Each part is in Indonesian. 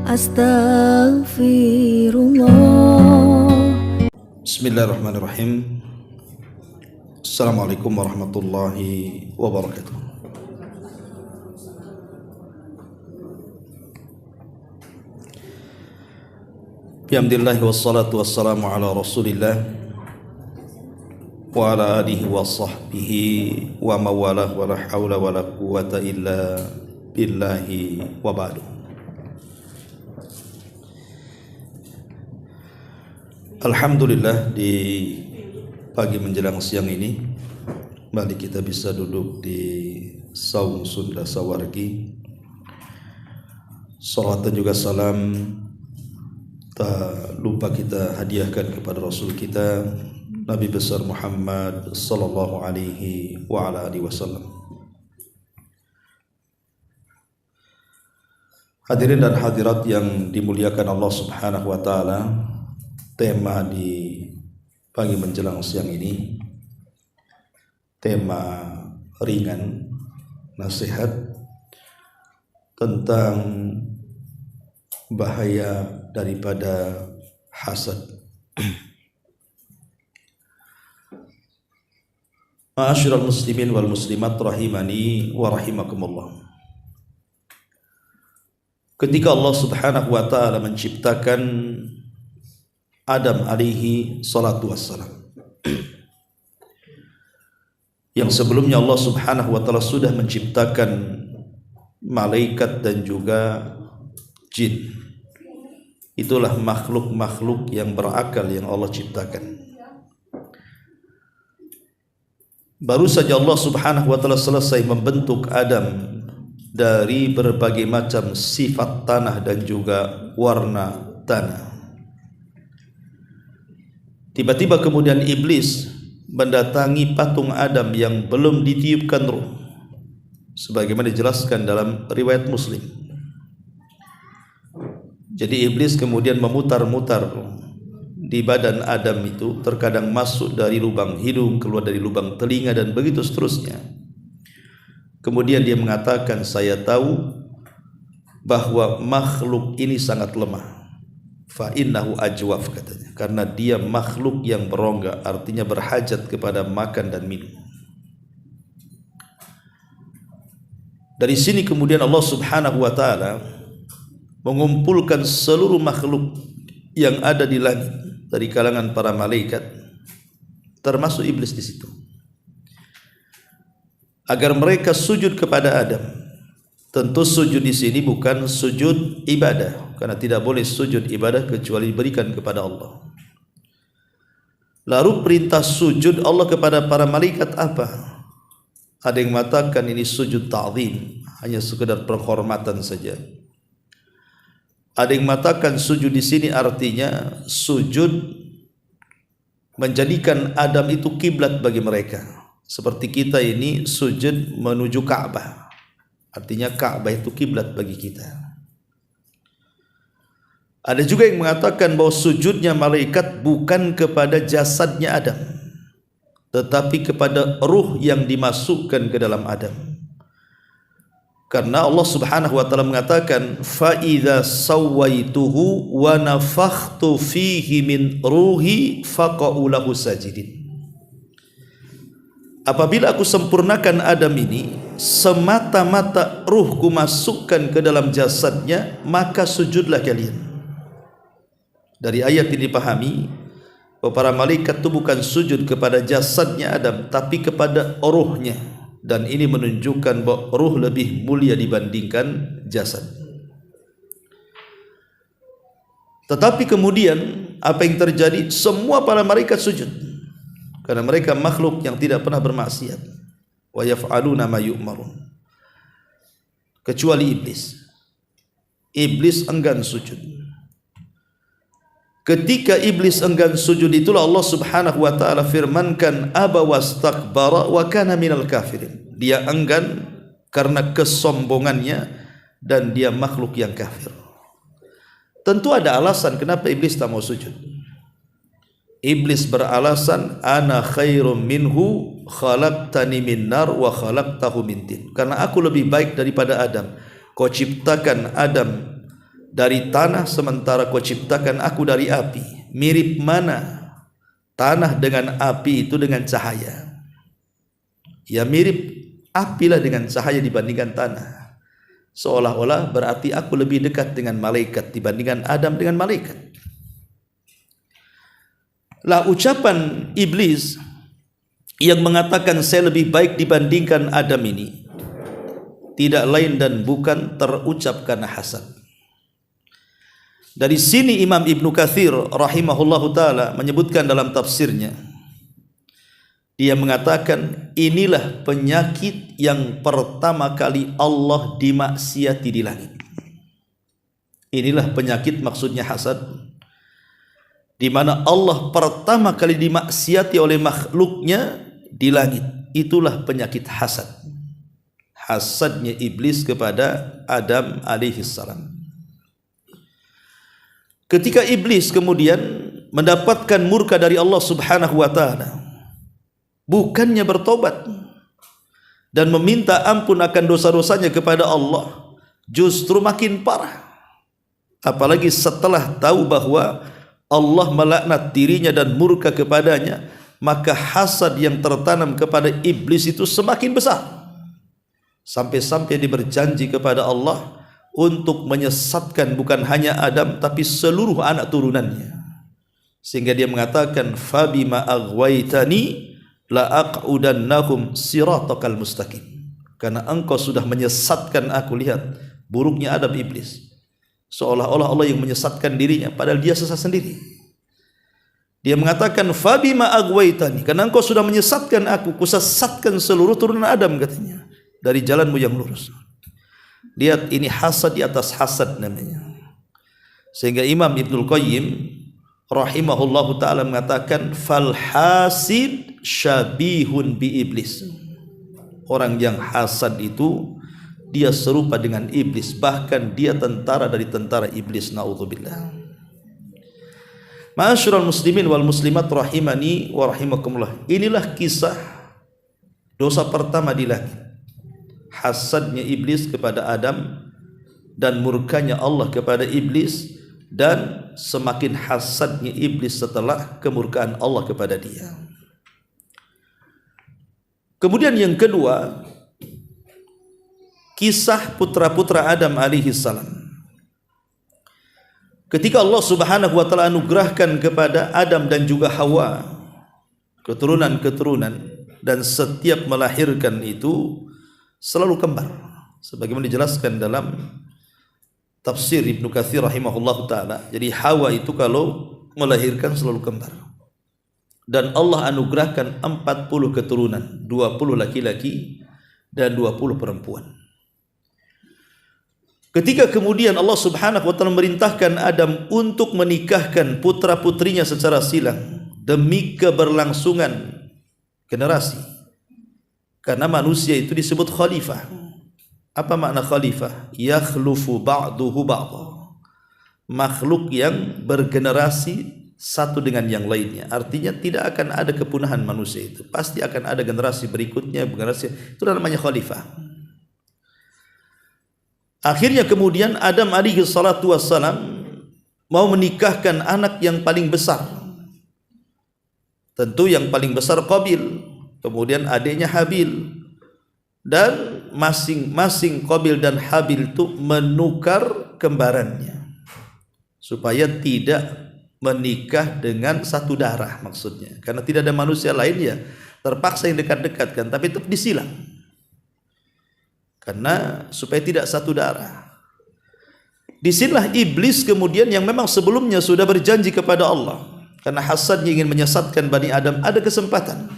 Astaghfirullah. Bismillahirrahmanirrahim. Assalamualaikum warahmatullahi wabarakatuh. Bihamdillahi wassalatu wassalamu ala rasulillah wa ala alihi wa sahbihi wa mawalah wa la hawla wa la quwata illa billahi wa ba'du. Alhamdulillah, di pagi menjelang siang ini kembali kita bisa duduk di Saung Sunda Sawargi. Salawat dan juga salam tak lupa kita hadiahkan kepada Rasul kita Nabi besar Muhammad sallallahu alaihi wa ala alihi wasallam. Hadirin dan hadirat yang dimuliakan Allah Subhanahu wa taala, tema di pagi menjelang siang ini tema ringan, nasihat tentang bahaya daripada hasad. Ma'asyiral muslimin wal muslimat rahimani wa rahimakumullah. Ketika Allah Subhanahu wa taala menciptakan Adam alaihi salatu wassalam, yang sebelumnya Allah Subhanahu wa taala sudah menciptakan malaikat dan juga jin. Itulah makhluk-makhluk yang berakal yang Allah ciptakan. Baru saja Allah Subhanahu wa taala selesai membentuk Adam dari berbagai macam sifat tanah dan juga warna tanah. Tiba-tiba kemudian iblis mendatangi patung Adam yang belum ditiupkan ruh, sebagaimana dijelaskan dalam riwayat Muslim. Jadi iblis kemudian memutar-mutar di badan Adam itu, terkadang masuk dari lubang hidung, keluar dari lubang telinga, dan begitu seterusnya. Kemudian dia mengatakan, saya tahu bahwa makhluk ini sangat lemah. Fa innahu ajwaf, katanya, karena dia makhluk yang berongga, artinya berhajat kepada makan dan minum. Dari sini kemudian Allah Subhanahu wa taala mengumpulkan seluruh makhluk yang ada di langit dari kalangan para malaikat, termasuk iblis di situ, agar mereka sujud kepada Adam. Tentu sujud di sini bukan sujud ibadah, karena tidak boleh sujud ibadah kecuali diberikan kepada Allah. Lalu perintah sujud Allah kepada para malaikat apa? Ada yang mengatakan ini sujud ta'zim, hanya sekedar penghormatan saja. Ada yang mengatakan sujud di sini artinya sujud menjadikan Adam itu kiblat bagi mereka. Seperti kita ini sujud menuju Ka'bah, artinya Ka'bah itu kiblat bagi kita. Ada juga yang mengatakan bahwa sujudnya malaikat bukan kepada jasadnya Adam, tetapi kepada ruh yang dimasukkan ke dalam Adam. Karena Allah Subhanahu wa taala mengatakan, fa idza sawaituhu wa nafakhtu fihi min ruhi faqa'u lahu sajidin. Apabila aku sempurnakan Adam ini, semata-mata ruhku masukkan ke dalam jasadnya, maka sujudlah kalian. Dari ayat ini dipahami bahwa para malaikat itu bukan sujud kepada jasadnya Adam, tapi kepada ruhnya. Dan ini menunjukkan bahwa ruh lebih mulia dibandingkan jasad. Tetapi kemudian apa yang terjadi? Semua para malaikat sujud, karena mereka makhluk yang tidak pernah bermaksiat. Wa yaf'aluna ma yu'marun, kecuali iblis. Iblis enggan sujud. Ketika iblis enggan sujud, itulah Allah Subhanahu wa taala firmankan, aba wastakbara wa kana minal kafirin. Dia enggan karena kesombongannya dan dia makhluk yang kafir. Tentu ada alasan kenapa iblis tak mau sujud. Iblis beralasan, ana khairum minhu khalaqtani min nar wa khalaqtahu min tin. Karena aku lebih baik daripada Adam. Kau ciptakan Adam dari tanah sementara kau ciptakan aku dari api. Mirip mana tanah dengan api itu dengan cahaya? Ya mirip apilah dengan cahaya dibandingkan tanah. Seolah-olah berarti aku lebih dekat dengan malaikat dibandingkan Adam dengan malaikat. Lah ucapan iblis yang mengatakan saya lebih baik dibandingkan Adam ini tidak lain dan bukan terucap karena hasad. Dari sini Imam Ibnu Katsir rahimahullahu taala menyebutkan dalam tafsirnya, dia mengatakan inilah penyakit yang pertama kali Allah dimaksiati di langit. Inilah penyakit maksudnya hasad, di mana Allah pertama kali dimaksiati oleh makhluknya di langit. Itulah penyakit hasad. Hasadnya iblis kepada Adam alaihi salam. Ketika iblis kemudian mendapatkan murka dari Allah subhanahu wa ta'ala, bukannya bertobat dan meminta ampun akan dosa-dosanya kepada Allah, justru makin parah. Apalagi setelah tahu bahwa Allah melaknat dirinya dan murka kepadanya, maka hasad yang tertanam kepada iblis itu semakin besar. Sampai-sampai dia berjanji kepada Allah untuk menyesatkan bukan hanya Adam tapi seluruh anak turunannya. Sehingga dia mengatakan, fabima aghwaytani la aq'udannahum siratakal mustaqim. Karena engkau sudah menyesatkan aku. Lihat buruknya Adam iblis, seolah-olah Allah yang menyesatkan dirinya padahal dia sesat sendiri. Dia mengatakan fabima aghwaytani, karena engkau sudah menyesatkan aku, kusesatkan seluruh turunan Adam katanya dari jalanmu yang lurus. Lihat, ini hasad di atas hasad namanya. Sehingga Imam Ibnul Qayyim rahimahullahu ta'ala mengatakan fal hasid syabihun bi iblis. Orang yang hasad itu dia serupa dengan iblis, bahkan dia tentara dari tentara iblis. Na'udzubillah. Ma'asyiral muslimin wal muslimat rahimani wa rahimakumullah. Inilah kisah dosa pertama di langit. Hasadnya iblis kepada Adam dan murkanya Allah kepada iblis, dan semakin hasadnya iblis setelah kemurkaan Allah kepada dia. Kemudian yang kedua, kisah putra-putra Adam alaihi salam. Ketika Allah subhanahu wa ta'ala anugerahkan kepada Adam dan juga Hawa keturunan-keturunan, dan setiap melahirkan itu selalu kembar, sebagaimana dijelaskan dalam tafsir Ibnu Katsir rahimahullahu taala. Jadi Hawa itu kalau melahirkan selalu kembar, dan Allah anugerahkan 40 keturunan, 20 laki-laki dan 20 perempuan. Ketika kemudian Allah subhanahu wa ta'ala memerintahkan Adam untuk menikahkan putra-putrinya secara silang demi keberlangsungan generasi, karena manusia itu disebut khalifah. Apa makna khalifah? Yakhlufu ba'duhu ba'dha. Makhluk yang bergenerasi satu dengan yang lainnya. Artinya tidak akan ada kepunahan manusia itu. Pasti akan ada generasi berikutnya, generasi itu namanya khalifah. Akhirnya kemudian Adam alaihi salatu wassalam mau menikahkan anak yang paling besar. Tentu yang paling besar Qabil, kemudian adiknya Habil, dan masing-masing Qabil dan Habil itu menukar kembarannya supaya tidak menikah dengan satu darah, maksudnya karena tidak ada manusia lain, ya terpaksa yang dekat-dekat kan, tapi tetap disilang karena supaya tidak satu darah. Disinilah iblis kemudian yang memang sebelumnya sudah berjanji kepada Allah, karena hasadnya ingin menyesatkan Bani Adam, ada kesempatan.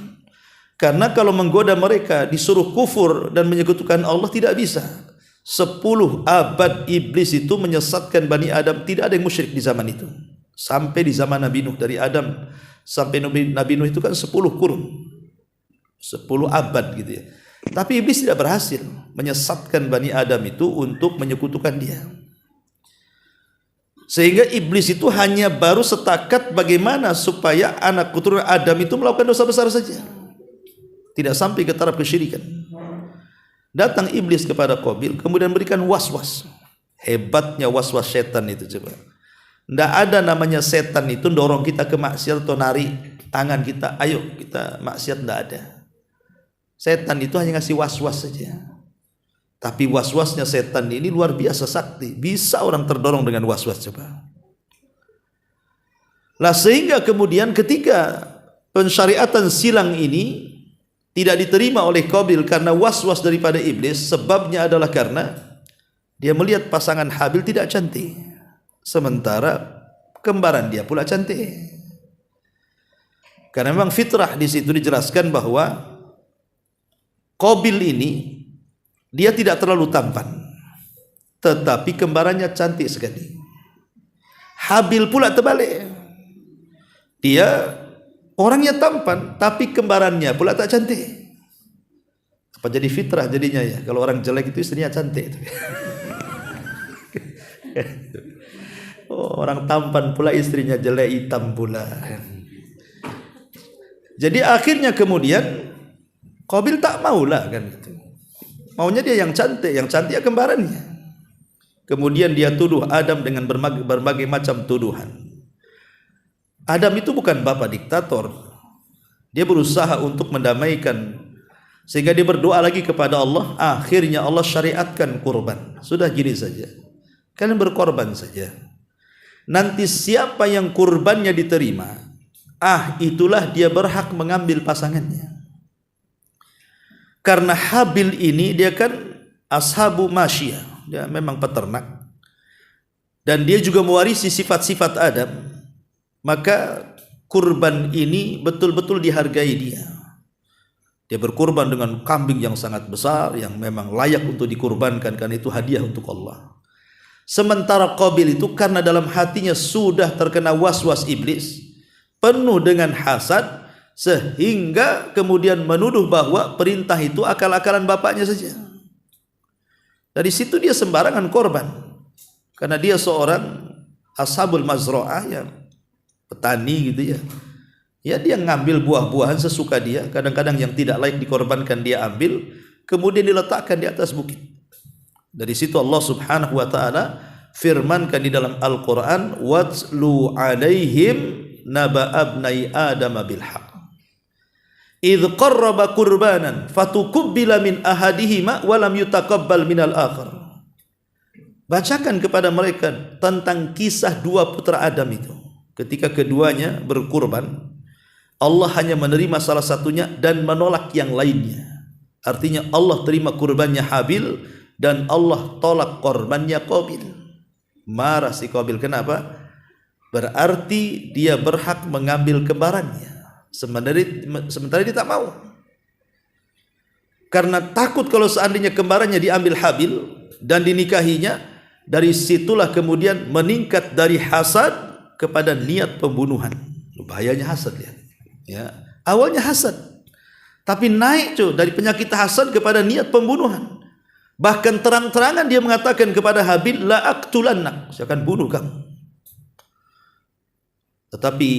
Karena kalau menggoda mereka disuruh kufur dan menyekutukan Allah tidak bisa. 10 abad iblis itu menyesatkan Bani Adam, tidak ada yang musyrik di zaman itu. Sampai di zaman Nabi Nuh, dari Adam sampai Nabi Nuh itu kan 10 kurun, 10 abad gitu ya. Tapi iblis tidak berhasil menyesatkan Bani Adam itu untuk menyekutukan dia. Sehingga iblis itu hanya baru setakat bagaimana supaya anak keturunan Adam itu melakukan dosa besar saja, tidak sampai ke taraf kesyirikan. Datang iblis kepada Qabil kemudian berikan was-was. Hebatnya was-was setan itu coba. Tidak ada namanya setan itu dorong kita ke maksiat atau narik tangan kita, ayo kita maksiat, tidak ada. Setan itu hanya ngasih was-was saja. Tapi was-wasnya setan ini luar biasa sakti. Bisa orang terdorong dengan was-was coba. Lah sehingga kemudian ketika pensyariatan silang ini tidak diterima oleh Qabil karena was-was daripada iblis, sebabnya adalah karena dia melihat pasangan Habil tidak cantik, sementara kembaran dia pula cantik. Karena memang fitrah di situ dijelaskan bahwa Qabil ini dia tidak terlalu tampan, tetapi kembarannya cantik sekali. Habil pula terbalik, dia orangnya tampan, tapi kembarannya pula tak cantik. Apa jadi fitrah jadinya ya? Kalau orang jelek itu istrinya cantik. Oh, orang tampan pula istrinya jelek, hitam pula. Jadi akhirnya kemudian Qabil tak maulah kan gitu. Maunya dia yang cantik ya kembarannya. Kemudian dia tuduh Adam dengan berbagai macam tuduhan. Adam itu bukan bapak diktator. Dia berusaha untuk mendamaikan, sehingga dia berdoa lagi kepada Allah. Akhirnya Allah syariatkan kurban. Sudah gini saja, kalian berkorban saja. Nanti siapa yang kurbannya diterima, itulah dia berhak mengambil pasangannya. Karena Habil ini dia kan ashabu masyiyah, dia memang peternak, dan dia juga mewarisi sifat-sifat Adam. Maka kurban ini betul-betul dihargai dia. Dia berkurban dengan kambing yang sangat besar, yang memang layak untuk dikurbankan karena itu hadiah untuk Allah. Sementara Qabil itu karena dalam hatinya sudah terkena was-was iblis, penuh dengan hasad, sehingga kemudian menuduh bahwa perintah itu akal-akalan bapaknya saja. Dari situ dia sembarangan korban, karena dia seorang ashabul mazra'ah, yang petani gitu ya. Ya dia ngambil buah-buahan sesuka dia, kadang-kadang yang tidak layak dikorbankan dia ambil, kemudian diletakkan di atas bukit. Dari situ Allah Subhanahu wa taala firmankan di dalam Al-Qur'an, "Watlu 'alaihim naba abnai Adam bil haqq. Idh qarraba qurbanan fatukubbila min ahadihima wa lam yutaqabbal minal akhar." Bacakan kepada mereka tentang kisah dua putra Adam itu. Ketika keduanya berkurban, Allah hanya menerima salah satunya dan menolak yang lainnya. Artinya Allah terima kurbannya Habil dan Allah tolak korbannya Qabil. Marah si Qabil, kenapa? Berarti dia berhak mengambil kembarannya, sementara dia tak mau. Karena takut kalau seandainya kembarannya diambil Habil dan dinikahinya, dari situlah kemudian meningkat dari hasad kepada niat pembunuhan. Bahayanya hasad ya. Awalnya hasad, tapi naik dari penyakit hasad kepada niat pembunuhan. Bahkan terang-terangan dia mengatakan kepada Habil, la aqtulannak, saya akan bunuh kamu. Tetapi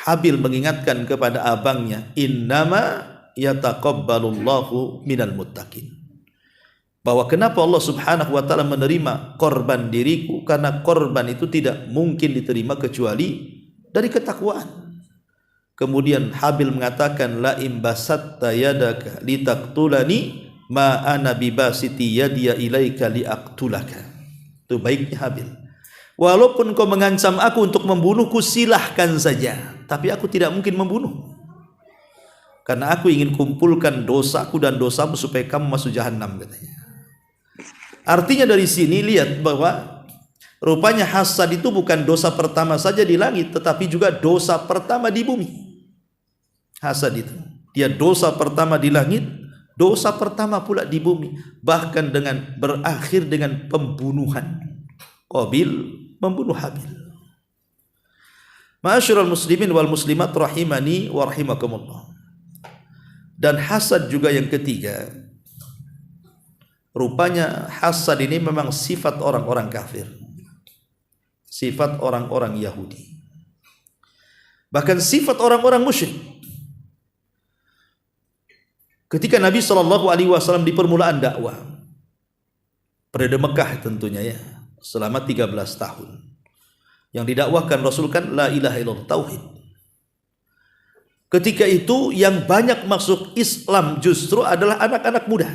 Habil mengingatkan kepada abangnya, innama yataqabbalullahu minal muttaqin, bahwa kenapa Allah Subhanahu wa taala menerima korban diriku, karena korban itu tidak mungkin diterima kecuali dari ketakwaan. Kemudian Habil mengatakan, la imbasatta yadaka litaqtulani ma ana bibasiti yadiya ilaika liaqtulaka. Itu baiknya Habil. Walaupun kau mengancam aku untuk membunuhku, silahkan saja, tapi aku tidak mungkin membunuh, karena aku ingin kumpulkan dosaku dan dosamu supaya kamu masuk jahanam, katanya. Artinya dari sini lihat bahwa rupanya hasad itu bukan dosa pertama saja di langit, tetapi juga dosa pertama di bumi. Hasad itu dia dosa pertama di langit, dosa pertama pula di bumi, bahkan dengan berakhir dengan pembunuhan. Qabil membunuh Habil. Ma'asyiral muslimin wal muslimat rahimani wa rahimakumullah. Dan hasad juga yang ketiga, rupanya hasad ini memang sifat orang-orang kafir, sifat orang-orang Yahudi, bahkan sifat orang-orang musyrik. Ketika Nabi SAW di permulaan dakwah periode Mekah tentunya ya, selama 13 tahun. Yang didakwahkan Rasul kan la ilaha illallah, tauhid. Ketika itu yang banyak masuk Islam justru adalah anak-anak muda.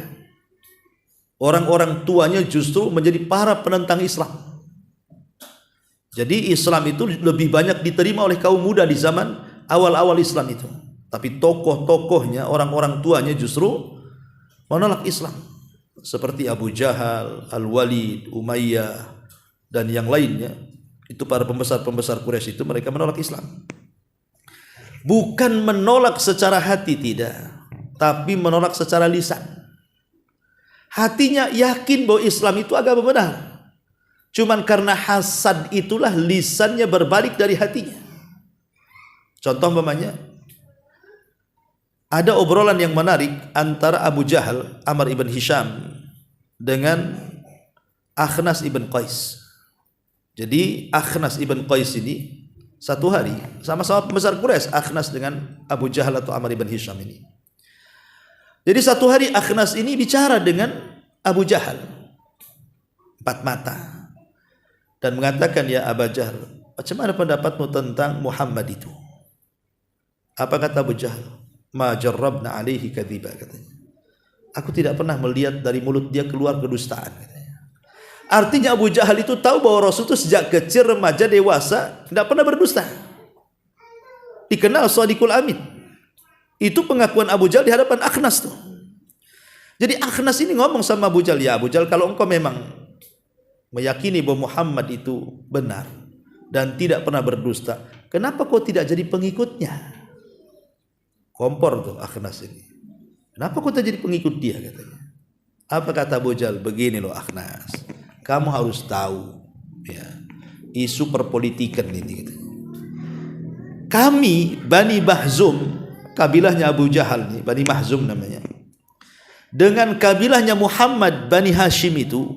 Orang-orang tuanya justru menjadi para penentang Islam. Jadi Islam itu lebih banyak diterima oleh kaum muda di zaman awal-awal Islam itu. Tapi tokoh-tokohnya, orang-orang tuanya justru menolak Islam. Seperti Abu Jahal, Al-Walid, Umayyah, dan yang lainnya. Itu para pembesar-pembesar Quraisy itu mereka menolak Islam. Bukan menolak secara hati, tidak, tapi menolak secara lisan. Hatinya yakin bahwa Islam itu agama benar. Cuman karena hasad itulah lisannya berbalik dari hatinya. Contoh umpamanya, ada obrolan yang menarik antara Abu Jahal, Amr ibn Hisham dengan Akhnas ibn Qais. Jadi Akhnas ibn Qais ini satu hari sama-sama pembesar Quraisy, Akhnas dengan Abu Jahal atau Amr ibn Hisham ini. Jadi satu hari Akhnas ini bicara dengan Abu Jahal empat mata dan mengatakan, ya Abu Jahal, macam mana pendapatmu tentang Muhammad itu? Apa kata Abu Jahal? Ma jarrabna alaihi kadhiba, katanya. Aku tidak pernah melihat dari mulut dia keluar kedustaan, katanya. Artinya Abu Jahal itu tahu bahwa Rasul itu sejak kecil, remaja, dewasa tidak pernah berdusta. Dikenal Shadiqul Amin. Itu pengakuan Abu Jahal di hadapan Akhnas tuh. Jadi Akhnas ini ngomong sama Abu Jahal, ya Abu Jahal, kalau engkau memang meyakini bahwa Muhammad itu benar dan tidak pernah berdusta, kenapa kau tidak jadi pengikutnya? Kompor tuh Akhnas ini. Kenapa kau tak jadi pengikut dia, katanya. Apa kata Abu Jahal? Begini loh Akhnas, kamu harus tahu ya, isu perpolitikan ini, katanya. Kami Bani Mahzum, kabilahnya Abu Jahal nih, Bani Mahzum namanya, dengan kabilahnya Muhammad Bani Hashim itu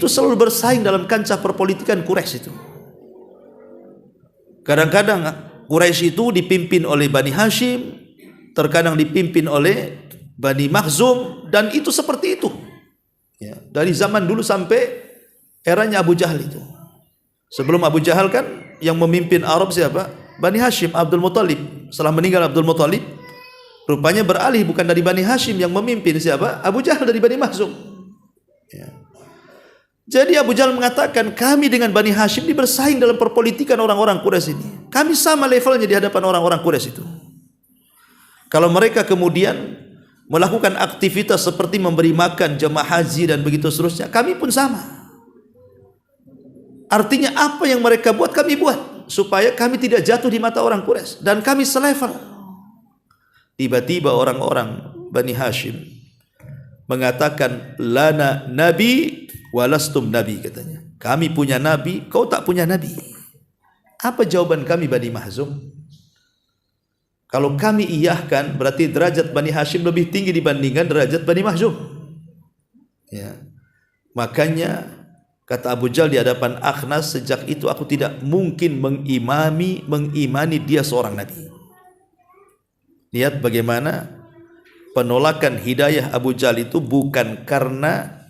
selalu bersaing dalam kancah perpolitikan Quraisy itu. Kadang-kadang Quraisy itu dipimpin oleh Bani Hashim, terkadang dipimpin oleh Bani Mahzum, dan itu seperti itu. Ya, dari zaman dulu sampai eranya Abu Jahal itu. Sebelum Abu Jahal kan yang memimpin Arab siapa? Bani Hashim, Abdul Muttalib. Setelah meninggal Abdul Muttalib, rupanya beralih bukan dari Bani Hashim yang memimpin siapa? Abu Jahal dari Bani Mahzum. Ya. Jadi Abu Jahal mengatakan, kami dengan Bani Hashim ini bersaing dalam perpolitikan orang-orang Quraisy ini. Kami sama levelnya di hadapan orang-orang Quraisy itu. Kalau mereka kemudian melakukan aktivitas seperti memberi makan jemaah haji dan begitu seterusnya, kami pun sama. Artinya apa yang mereka buat kami buat, supaya kami tidak jatuh di mata orang Quraisy dan kami selevel. Tiba-tiba orang-orang Bani Hashim mengatakan, lana nabi walastum nabi, katanya. Kami punya nabi, kau tak punya nabi. Apa jawaban kami Bani Mahzum? Kalau kami iyahkan, berarti derajat Bani Hashim lebih tinggi dibandingkan derajat Bani Mahzum. Ya. Makanya kata Abu Jahal di hadapan Akhnas, sejak itu aku tidak mungkin mengimani dia seorang nabi. Lihat bagaimana penolakan hidayah Abu Jahal itu bukan karena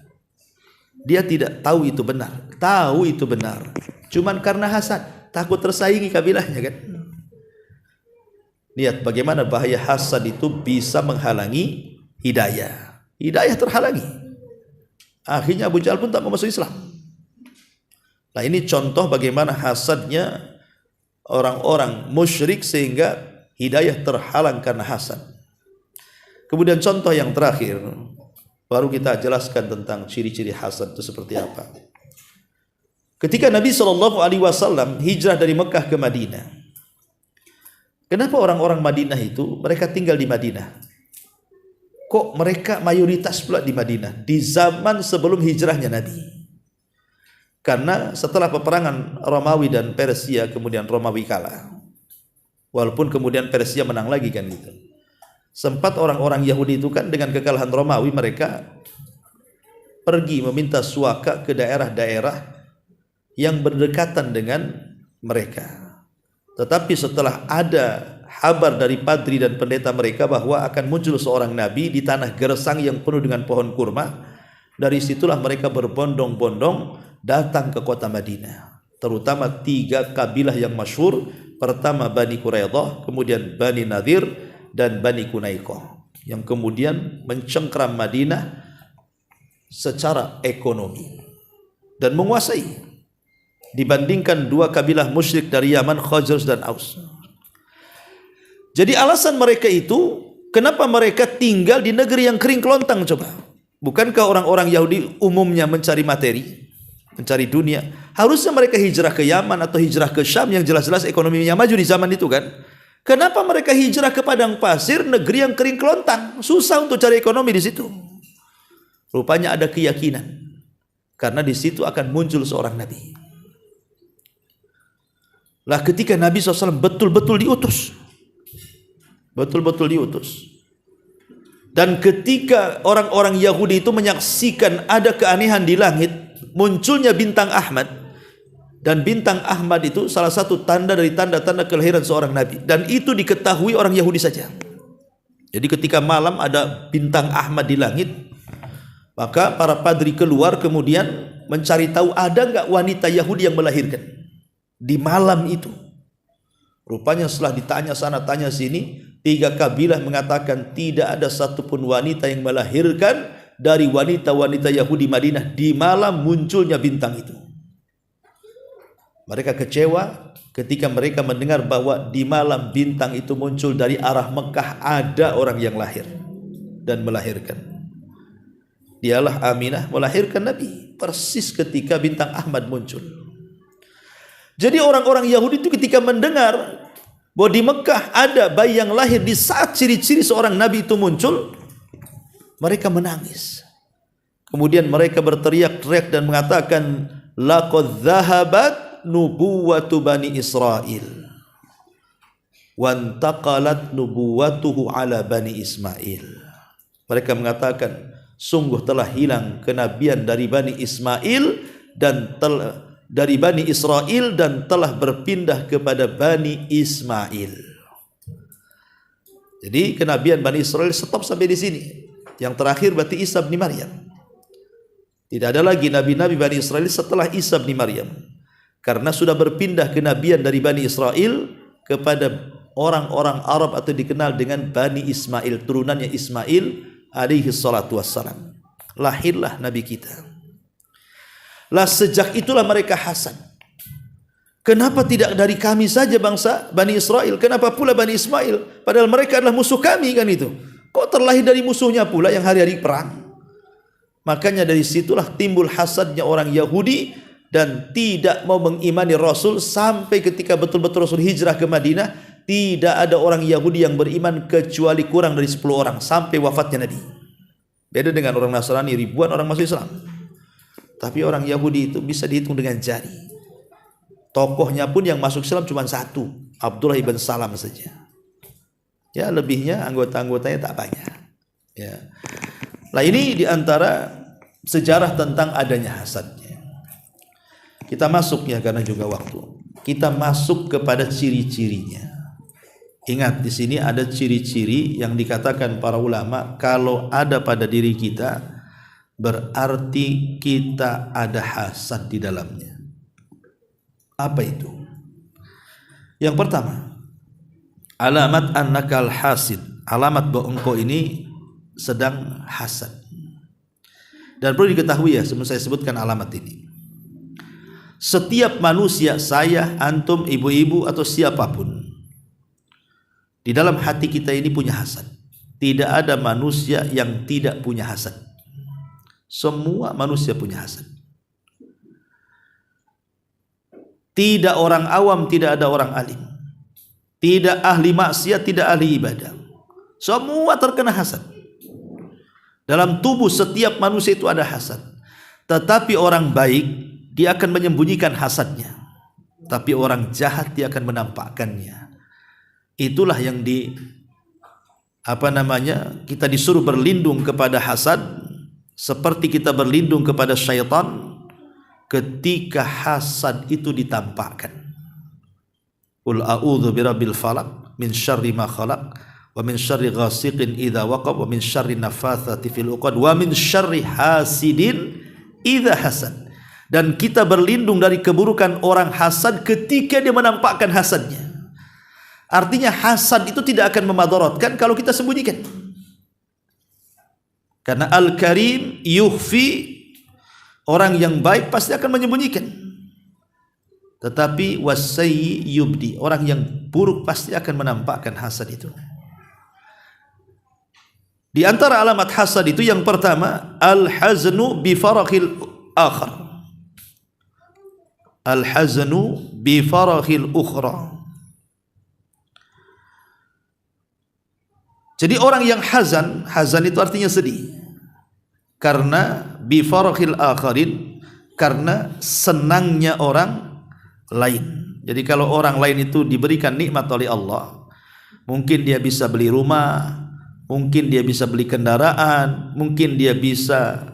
dia tidak tahu itu benar, tahu itu benar, cuman karena hasad, takut tersaingi kabilahnya kan. Lihat bagaimana bahaya hasad itu bisa menghalangi hidayah. Hidayah terhalangi. Akhirnya Abu Jahal pun tak mau masuk Islam. Nah, ini contoh bagaimana hasadnya orang-orang musyrik sehingga hidayah terhalang karena hasad. Kemudian contoh yang terakhir, baru kita jelaskan tentang ciri-ciri hasad itu seperti apa. Ketika Nabi SAW hijrah dari Mekah ke Madinah, kenapa orang-orang Madinah itu mereka tinggal di Madinah? Kok mereka mayoritas pula di Madinah di zaman sebelum hijrahnya Nabi? Karena setelah peperangan Romawi dan Persia, kemudian Romawi kalah. Walaupun kemudian Persia menang lagi kan gitu. Sempat orang-orang Yahudi itu kan dengan kekalahan Romawi mereka pergi meminta suaka ke daerah-daerah yang berdekatan dengan mereka. Tetapi setelah ada kabar dari padri dan pendeta mereka bahwa akan muncul seorang nabi di tanah gersang yang penuh dengan pohon kurma, Dari situlah mereka berbondong-bondong datang ke kota Madinah. Terutama 3 kabilah yang masyhur. Pertama Bani Quraidah, kemudian Bani Nadir, dan Bani Qunaiqah, yang kemudian mencengkram Madinah secara ekonomi dan menguasai, dibandingkan 2 kabilah musyrik dari Yaman, Khazraj dan Aus. Jadi alasan mereka itu, kenapa mereka tinggal di negeri yang kering kelontang coba? Bukankah orang-orang Yahudi umumnya mencari materi, mencari dunia? Harusnya mereka hijrah ke Yaman atau hijrah ke Syam yang jelas-jelas ekonominya maju di zaman itu kan? Kenapa mereka hijrah ke padang pasir, negeri yang kering kelontang? Susah untuk cari ekonomi di situ. Rupanya ada keyakinan, karena di situ akan muncul seorang nabi. Lah ketika Nabi SAW betul-betul diutus, dan ketika orang-orang Yahudi itu menyaksikan ada keanehan di langit, munculnya bintang Ahmad, dan bintang Ahmad itu salah satu tanda dari tanda-tanda kelahiran seorang nabi, dan itu diketahui orang Yahudi saja. Jadi ketika malam ada bintang Ahmad di langit, maka para padri keluar kemudian mencari tahu ada enggak wanita Yahudi yang melahirkan di malam itu. Rupanya setelah ditanya sana tanya sini, 3 kabilah mengatakan tidak ada satupun wanita yang melahirkan dari wanita-wanita Yahudi Madinah di malam munculnya bintang itu. Mereka kecewa ketika mereka mendengar bahwa di malam bintang itu muncul dari arah Mekah ada orang yang lahir dan melahirkan. Dialah Aminah melahirkan Nabi persis ketika bintang Ahmad muncul. Jadi orang-orang Yahudi itu ketika mendengar bahwa di Mekah ada bayi yang lahir di saat ciri-ciri seorang Nabi itu muncul, mereka menangis. Kemudian mereka berteriak-teriak dan mengatakan, laqad dhahabat nubuwatu Bani Israel wantaqalat nubuwatuhu ala Bani Ismail. Mereka mengatakan, sungguh telah hilang kenabian dari Bani Ismail dan dari Bani Israel dan telah berpindah kepada Bani Ismail. Jadi kenabian Bani Israel stop sampai di sini. Yang terakhir berarti Isa bin Maryam. Tidak ada lagi nabi-nabi Bani Israel setelah Isa bin Maryam. Karena sudah berpindah kenabian dari Bani Israel kepada orang-orang Arab atau dikenal dengan Bani Ismail, turunannya Ismail alaihi salatu wassalam. Lahirlah Nabi kita. Lah sejak itulah mereka hasad. Kenapa tidak dari kami saja bangsa Bani Israel? Kenapa pula Bani Ismail? Padahal mereka adalah musuh kami kan itu. Kok terlahir dari musuhnya pula yang hari-hari perang? Makanya dari situlah timbul hasadnya orang Yahudi dan tidak mau mengimani Rasul sampai ketika betul-betul Rasul hijrah ke Madinah, tidak ada orang Yahudi yang beriman kecuali kurang dari 10 orang sampai wafatnya Nabi. Beda dengan orang Nasrani, ribuan orang masuk Islam. Tapi orang Yahudi itu bisa dihitung dengan jari. Tokohnya pun yang masuk Islam cuma 1, Abdullah ibn Salam saja. Ya, lebihnya anggota-anggotanya tak banyak. Ya. Nah, ini diantara sejarah tentang adanya hasadnya. Kita masuk ya karena juga waktu. Kita masuk kepada ciri-cirinya. Ingat di sini ada ciri-ciri yang dikatakan para ulama kalau ada pada diri kita berarti kita ada hasad di dalamnya. Apa itu? Yang pertama, alamat annakal hasid. Alamat bahwa engkau ini sedang hasad. Dan perlu diketahui ya, sebelum saya sebutkan alamat ini. Setiap manusia, saya, antum, ibu-ibu atau siapapun, di dalam hati kita ini punya hasad. Tidak ada manusia yang tidak punya hasad. Semua manusia punya hasad. Tidak orang awam, tidak ada orang alim. Tidak ahli maksiat, tidak ahli ibadah. Semua terkena hasad. Dalam tubuh setiap manusia itu ada hasad. Tetapi orang baik dia akan menyembunyikan hasadnya, tapi orang jahat dia akan menampakkannya. Itulah yang kita disuruh berlindung kepada hasad seperti kita berlindung kepada syaitan ketika hasad itu ditampakkan. Qul a'udzu birabbil falaq min syarri ma khalaq wa wa min syarri ghasiqin idza waqab, wa min syarri naffatsati fil 'uqad, wa min syarri hasidin idza hasad. Dan kita berlindung dari keburukan orang hasad ketika dia menampakkan hasadnya. Artinya hasad itu tidak akan memadaratkan kalau kita sembunyikan. Karena Al-Karim yukhfi, orang yang baik pasti akan menyembunyikan. Tetapi wasayyi yubdi, orang yang buruk pasti akan menampakkan hasad itu. Di antara alamat hasad itu yang pertama, al-haznu bi farakhil akhar. Al-haznu bi farakhil ukhra. Jadi orang yang hazan itu artinya sedih. Karena bi farakhil akharin, karena senangnya orang lain. Jadi kalau orang lain itu diberikan nikmat oleh Allah, mungkin dia bisa beli rumah, mungkin dia bisa beli kendaraan, mungkin dia bisa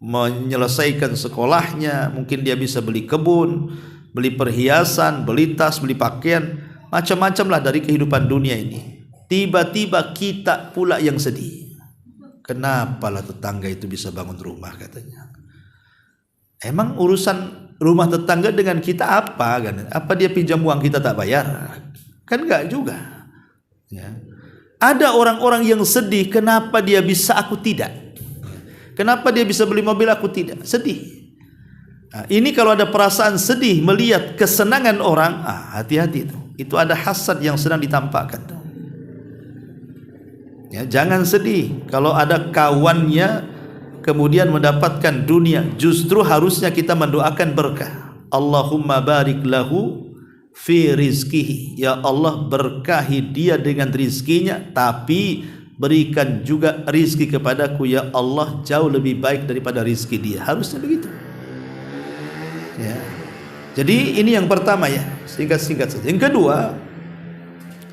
menyelesaikan sekolahnya, mungkin dia bisa beli kebun, beli perhiasan, beli tas, beli pakaian, macam-macam lah dari kehidupan dunia ini. Tiba-tiba kita pula yang sedih. Kenapalah tetangga itu bisa bangun rumah katanya. Emang urusan rumah tetangga dengan kita apa kan? Apa dia pinjam uang kita tak bayar? Kan enggak juga. Ya. Ada orang-orang yang sedih, kenapa dia bisa aku tidak? Kenapa dia bisa beli mobil aku tidak? Sedih. Nah, ini kalau ada perasaan sedih melihat kesenangan orang, hati-hati itu. Itu ada hasad yang sedang ditampakkan. Ya, jangan sedih kalau ada kawannya kemudian mendapatkan dunia. Justru harusnya kita mendoakan berkah. Allahumma barik lahu fi rizkihi. Ya Allah, berkahi dia dengan rizkinya, tapi berikan juga rizki kepadaku ya Allah jauh lebih baik daripada rizki dia. Harusnya begitu. Ya. Jadi ini yang pertama ya, singkat-singkat saja. Yang kedua,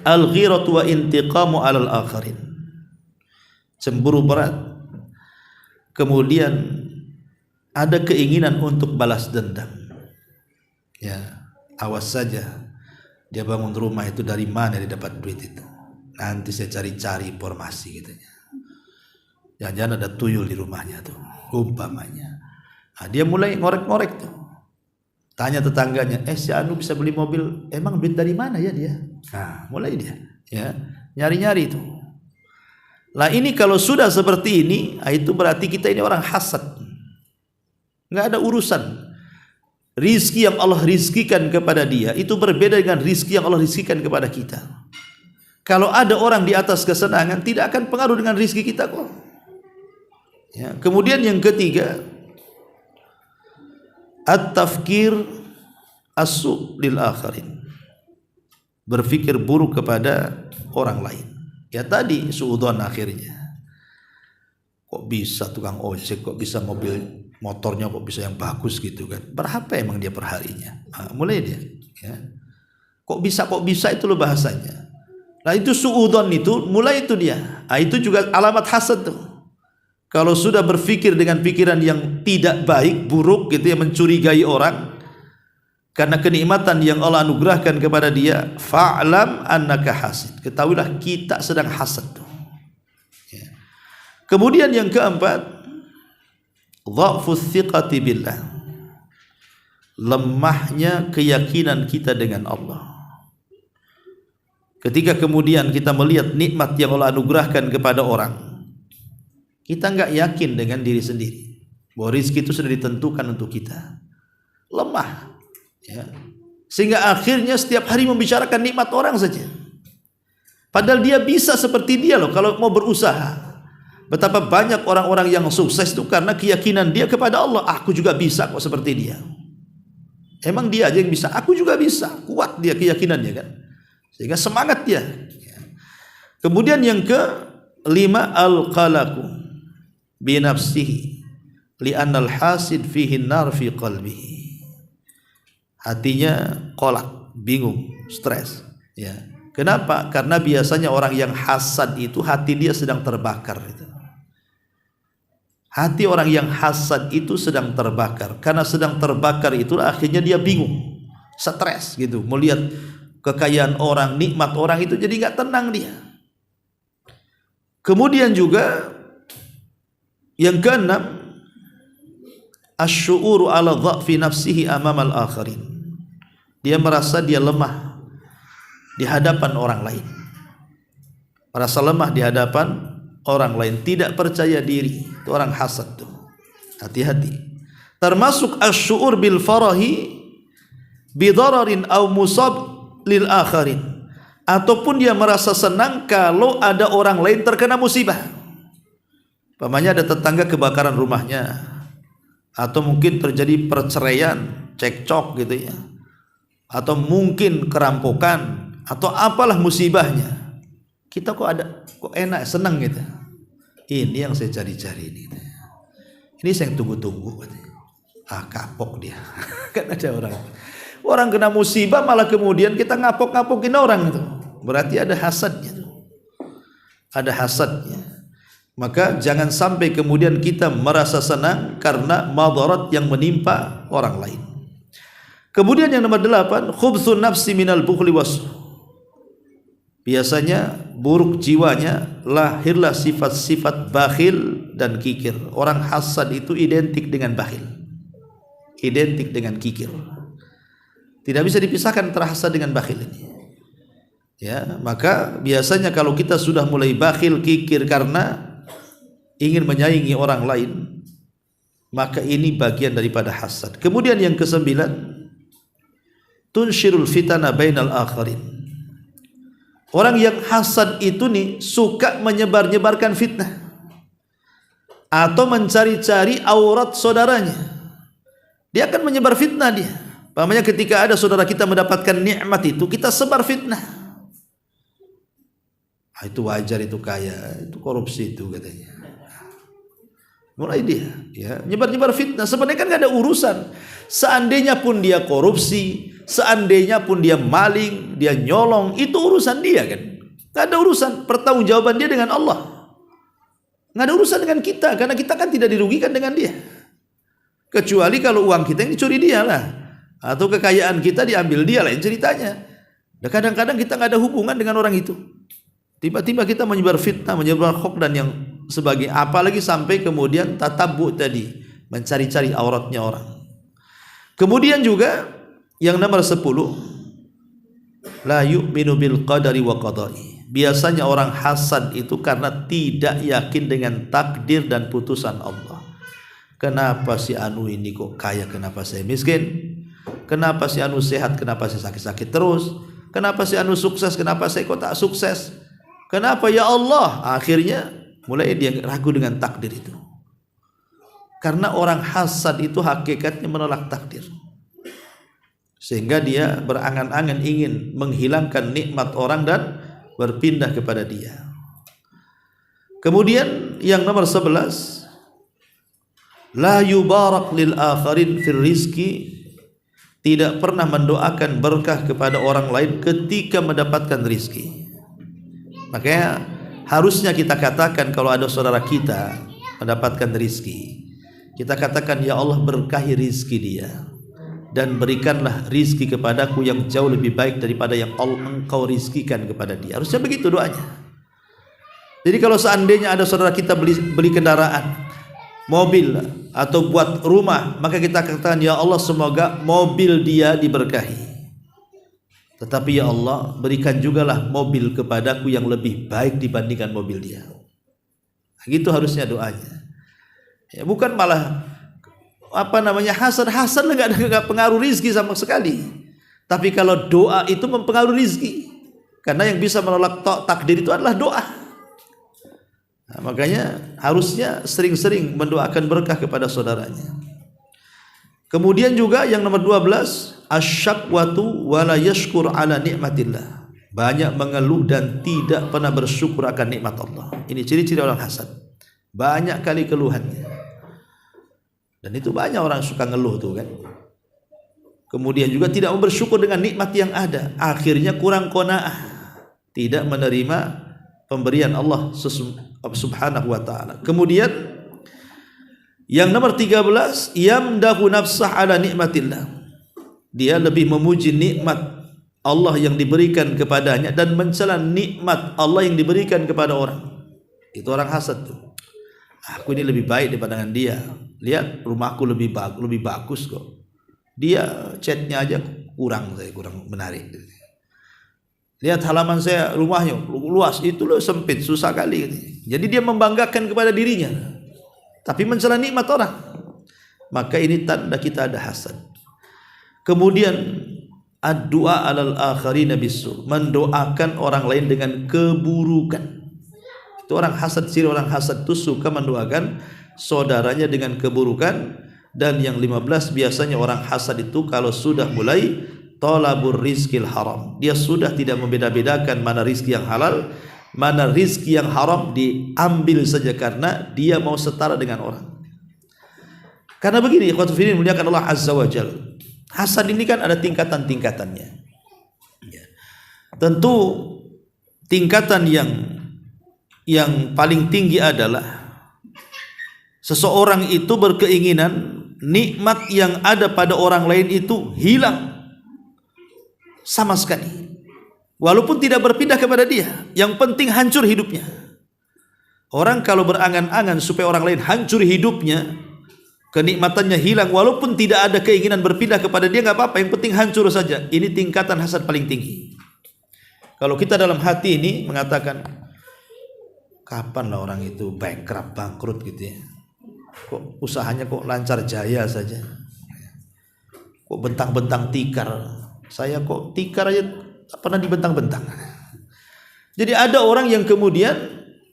al-ghiratu wa intiqamu 'alal akharin. Cemburu berat. Kemudian ada keinginan untuk balas dendam. Ya, awas saja. Dia bangun rumah itu dari mana dia dapat duit itu? Nanti saya cari-cari informasi gitu. Jangan-jangan ada tuyul di rumahnya tuh, umpamanya. Nah, dia mulai ngorek-ngorek tuh. Tanya tetangganya, si Anu bisa beli mobil, emang duit dari mana ya dia? Nah, mulai dia, ya, nyari-nyari itu. Lah ini kalau sudah seperti ini, itu berarti kita ini orang hasad. Nggak ada urusan. Rizki yang Allah rizkikan kepada dia itu berbeda dengan rizki yang Allah rizkikan kepada kita. Kalau ada orang di atas kesenangan, tidak akan pengaruh dengan rizki kita kok. Ya, kemudian yang ketiga, at-tafkir as-su' lil akharin. Berfikir buruk kepada orang lain. Ya tadi suudzon akhirnya. Kok bisa tukang ojek, kok bisa mobil motornya kok bisa yang bagus gitu kan. Berapa emang dia perharinya? Nah, mulai dia, ya. Kok bisa itu loh bahasanya. Nah itu suudzon itu, mulai itu dia. Nah, itu juga alamat hasad tuh. Kalau sudah berpikir dengan pikiran yang tidak baik, buruk gitu ya, mencurigai orang karena kenikmatan yang Allah anugerahkan kepada dia, fa'lam annaka hasid. Ketahuilah kita sedang hasad tuh. Ya. Kemudian yang keempat, dha'fus thiqati billah. Lemahnya keyakinan kita dengan Allah. Ketika kemudian kita melihat nikmat yang Allah anugerahkan kepada orang, kita enggak yakin dengan diri sendiri bahwa rezeki itu sudah ditentukan untuk kita. Lemah, ya. Sehingga akhirnya setiap hari membicarakan nikmat orang saja. Padahal dia bisa seperti dia loh kalau mau berusaha. Betapa banyak orang-orang yang sukses itu karena keyakinan dia kepada Allah. Aku juga bisa kok seperti dia. Emang dia aja yang bisa, aku juga bisa. Kuat dia keyakinannya kan. Sehingga semangat dia. Kemudian yang kelima, al-qalaqu bi nafsihi li'anna al-hasid fihi nar fi qalbihi. Hatinya kolak, bingung, stres, ya. Kenapa? Karena biasanya orang yang hasad itu hati dia sedang terbakar itu. Hati orang yang hasad itu sedang terbakar. Karena sedang terbakar itu akhirnya dia bingung, stres gitu, melihat kekayaan orang, nikmat orang itu jadi nggak tenang dia. Kemudian juga yang keenam, asy'uru ala dha'fi nafsihi amamal akharin. Dia merasa dia lemah di hadapan orang lain. Merasa lemah di hadapan orang lain, tidak percaya diri. Itu orang hasad tuh. Hati-hati. Termasuk asy'ur bil farahi bidararin aw musab lil akharin. Ataupun dia merasa senang kalau ada orang lain terkena musibah. Umpamanya ada tetangga kebakaran rumahnya, atau mungkin terjadi perceraian, cekcok gitu ya, atau mungkin kerampokan, atau apalah musibahnya. Kita kok enak, senang gitu. Ini yang saya cari-cari ini. Ini saya tunggu-tunggu. Kapok dia. Kan ada orang kena musibah malah kemudian kita ngapok-ngapokin orang itu. Berarti ada hasadnya tuh. Ada hasadnya. Maka jangan sampai kemudian kita merasa senang karena madarat yang menimpa orang lain. Kemudian yang nomor 8, khubthun nafsi minal bukhli was. Biasanya buruk jiwanya, lahirlah sifat-sifat bakhil dan kikir. Orang hasad itu identik dengan bakhil, identik dengan kikir. Tidak bisa dipisahkan antara hasad dengan bakhil ini. Ya, maka biasanya kalau kita sudah mulai bakhil, kikir karena ingin menyaingi orang lain, maka ini bagian daripada hasad. Kemudian yang ke-9, tunshirul fitana bainal akharin. Orang yang hasad itu nih suka menyebar-nyebarkan fitnah atau mencari-cari aurat saudaranya. Dia akan menyebar fitnah dia. Pamannya ketika ada saudara kita mendapatkan nikmat itu, kita sebar fitnah. Itu wajar, itu kaya, itu korupsi itu katanya. Mulai dia ya nyebar-nyebar fitnah. Sebenarnya kan gak ada urusan. Seandainya pun dia korupsi, seandainya pun dia maling, dia nyolong, itu urusan dia kan. Gak ada urusan. Pertanggungjawaban dia dengan Allah. Gak ada urusan dengan kita, karena kita kan tidak dirugikan dengan dia. Kecuali kalau uang kita yang dicuri dia lah, atau kekayaan kita diambil dia, lain ceritanya. Dan kadang-kadang kita gak ada hubungan dengan orang itu. Tiba-tiba kita menyebar fitnah, menyebar hoax dan yang sebagainya. Apalagi sampai kemudian tatabbu tadi, mencari-cari auratnya orang. Kemudian juga yang nomor 10, la yu'minu bil qadari wa qada'i. Biasanya orang hasad itu karena tidak yakin dengan takdir dan putusan Allah. Kenapa si anu ini kok kaya, kenapa saya miskin? Kenapa si anu sehat, kenapa saya sakit-sakit terus? Kenapa si anu sukses, kenapa saya kok tak sukses? Kenapa ya Allah? Akhirnya mulai dia ragu dengan takdir itu. Karena orang hasad itu hakikatnya menolak takdir. Sehingga dia berangan-angan ingin menghilangkan nikmat orang dan berpindah kepada dia. Kemudian yang nomor 11, la yubarak lil akharin fil rizki. Tidak pernah mendoakan berkah kepada orang lain ketika mendapatkan rizki. Makanya harusnya kita katakan kalau ada saudara kita mendapatkan rizki, kita katakan ya Allah berkahi rizki dia dan berikanlah rizki kepadaku yang jauh lebih baik daripada yang engkau rizkikan kepada dia. Harusnya begitu doanya. Jadi kalau seandainya ada saudara kita beli kendaraan, mobil atau buat rumah, maka kita katakan ya Allah semoga mobil dia diberkahi. Tetapi ya Allah berikan jugalah mobil kepadaku yang lebih baik dibandingkan mobil dia. Gitu harusnya doanya. Ya, bukan malah hasad nggak pengaruh rizki sama sekali. Tapi kalau doa itu mempengaruhi rizki, karena yang bisa menolak takdir itu adalah doa. Nah, makanya harusnya sering-sering mendoakan berkah kepada saudaranya. Kemudian juga yang nomor 12, asyakwatu wala yashkur ala nikmatillah. Banyak mengeluh dan tidak pernah bersyukur akan nikmat Allah. Ini ciri-ciri orang hasad. Banyak kali keluhannya. Dan itu banyak orang suka ngeluh tuh kan. Kemudian juga tidak bersyukur dengan nikmat yang ada. Akhirnya kurang qanaah. Tidak menerima pemberian Allah subhanahu wa ta'ala. Kemudian yang nomor 13, yamdahu nafsah ala nikmatillah. Dia lebih memuji nikmat Allah yang diberikan kepadanya dan mencela nikmat Allah yang diberikan kepada orang. Itu orang hasad tuh. Aku ini lebih baik daripada dengan dia. Lihat rumahku lebih bagus kok. Dia catnya aja kurang menarik. Lihat halaman saya, rumahnya luas, itu loh sempit, susah kali. Jadi dia membanggakan kepada dirinya, tapi mencela nikmat orang. Maka ini tanda kita ada hasad. Kemudian ad-du'a 'alal akharina bisu, mendoakan orang lain dengan keburukan. Itu orang hasad, ciri orang hasad itu suka mendoakan saudaranya dengan keburukan. Dan yang 15, biasanya orang hasad itu kalau sudah mulai talabur rizqil haram, dia sudah tidak membeda-bedakan mana rizki yang halal, mana rizki yang haram, diambil saja karena dia mau setara dengan orang. Karena begini, ikhwatul fillah muliakan Allah azza wa jalla, hasad ini kan ada tingkatan-tingkatannya. Tentu tingkatan yang paling tinggi adalah seseorang itu berkeinginan nikmat yang ada pada orang lain itu hilang sama sekali, walaupun tidak berpindah kepada dia. Yang penting hancur hidupnya. Orang kalau berangan-angan supaya orang lain hancur hidupnya, kenikmatannya hilang, walaupun tidak ada keinginan berpindah kepada dia, nggak apa-apa, yang penting hancur saja. Ini tingkatan hasad paling tinggi. Kalau kita dalam hati ini mengatakan, kapanlah orang itu bangkrut gitu ya, kok usahanya kok lancar jaya saja, kok bentang-bentang tikar, saya kok tikar aja pernah dibentang-bentang. Jadi ada orang yang kemudian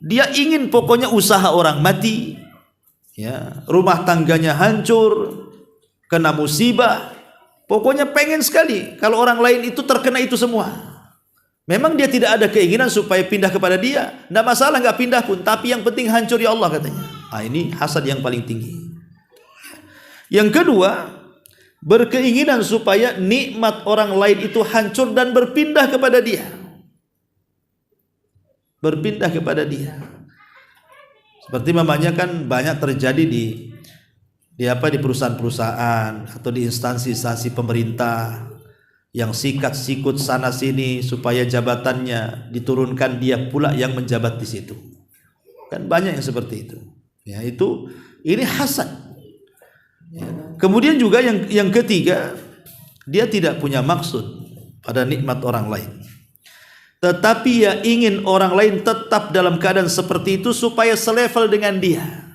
dia ingin pokoknya usaha orang mati, ya, rumah tangganya hancur, kena musibah, pokoknya pengen sekali kalau orang lain itu terkena itu semua. Memang dia tidak ada keinginan supaya pindah kepada dia, tidak masalah, nggak pindah pun, tapi yang penting hancur ya Allah katanya. Ini hasad yang paling tinggi. Yang kedua, berkeinginan supaya nikmat orang lain itu hancur dan berpindah kepada dia. Berpindah kepada dia. Seperti mamanya kan banyak terjadi di perusahaan-perusahaan atau di instansi-instansi pemerintah yang sikat-sikut sana sini supaya jabatannya diturunkan, dia pula yang menjabat di situ. Kan banyak yang seperti itu. Ya, ini hasad. Ya. Kemudian juga yang ketiga, dia tidak punya maksud pada nikmat orang lain, tetapi ya ingin orang lain tetap dalam keadaan seperti itu supaya selevel dengan dia.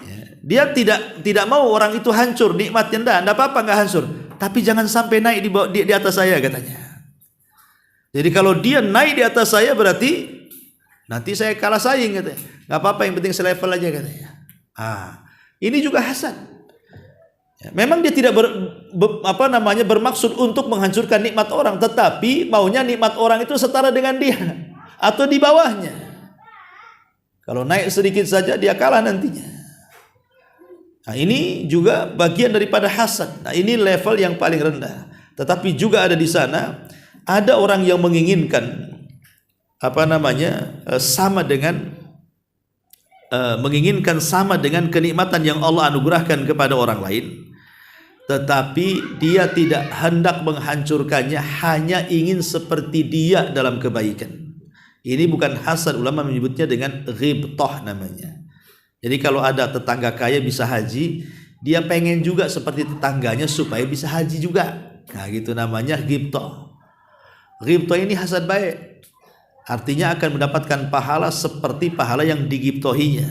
Ya. Dia tidak mau orang itu hancur nikmatnya, enggak apa-apa enggak hancur, tapi jangan sampai naik di atas saya katanya. Jadi kalau dia naik di atas saya berarti nanti saya kalah saing katanya. Nggak apa-apa, yang penting selevel aja katanya. Ini juga hasad. Ya, memang dia tidak bermaksud untuk menghancurkan nikmat orang, tetapi maunya nikmat orang itu setara dengan dia atau di bawahnya. Kalau naik sedikit saja dia kalah nantinya. Ini juga bagian daripada hasad. Ini level yang paling rendah. Tetapi juga ada di sana ada orang yang menginginkan sama dengan kenikmatan yang Allah anugerahkan kepada orang lain, tetapi dia tidak hendak menghancurkannya, hanya ingin seperti dia dalam kebaikan. Ini bukan hasad, ulama menyebutnya dengan ghibtah namanya. Jadi kalau ada tetangga kaya bisa haji, dia pengen juga seperti tetangganya supaya bisa haji juga. Nah gitu namanya ghibtah. Ghibtah ini hasad baik, artinya akan mendapatkan pahala seperti pahala yang digibtohinya.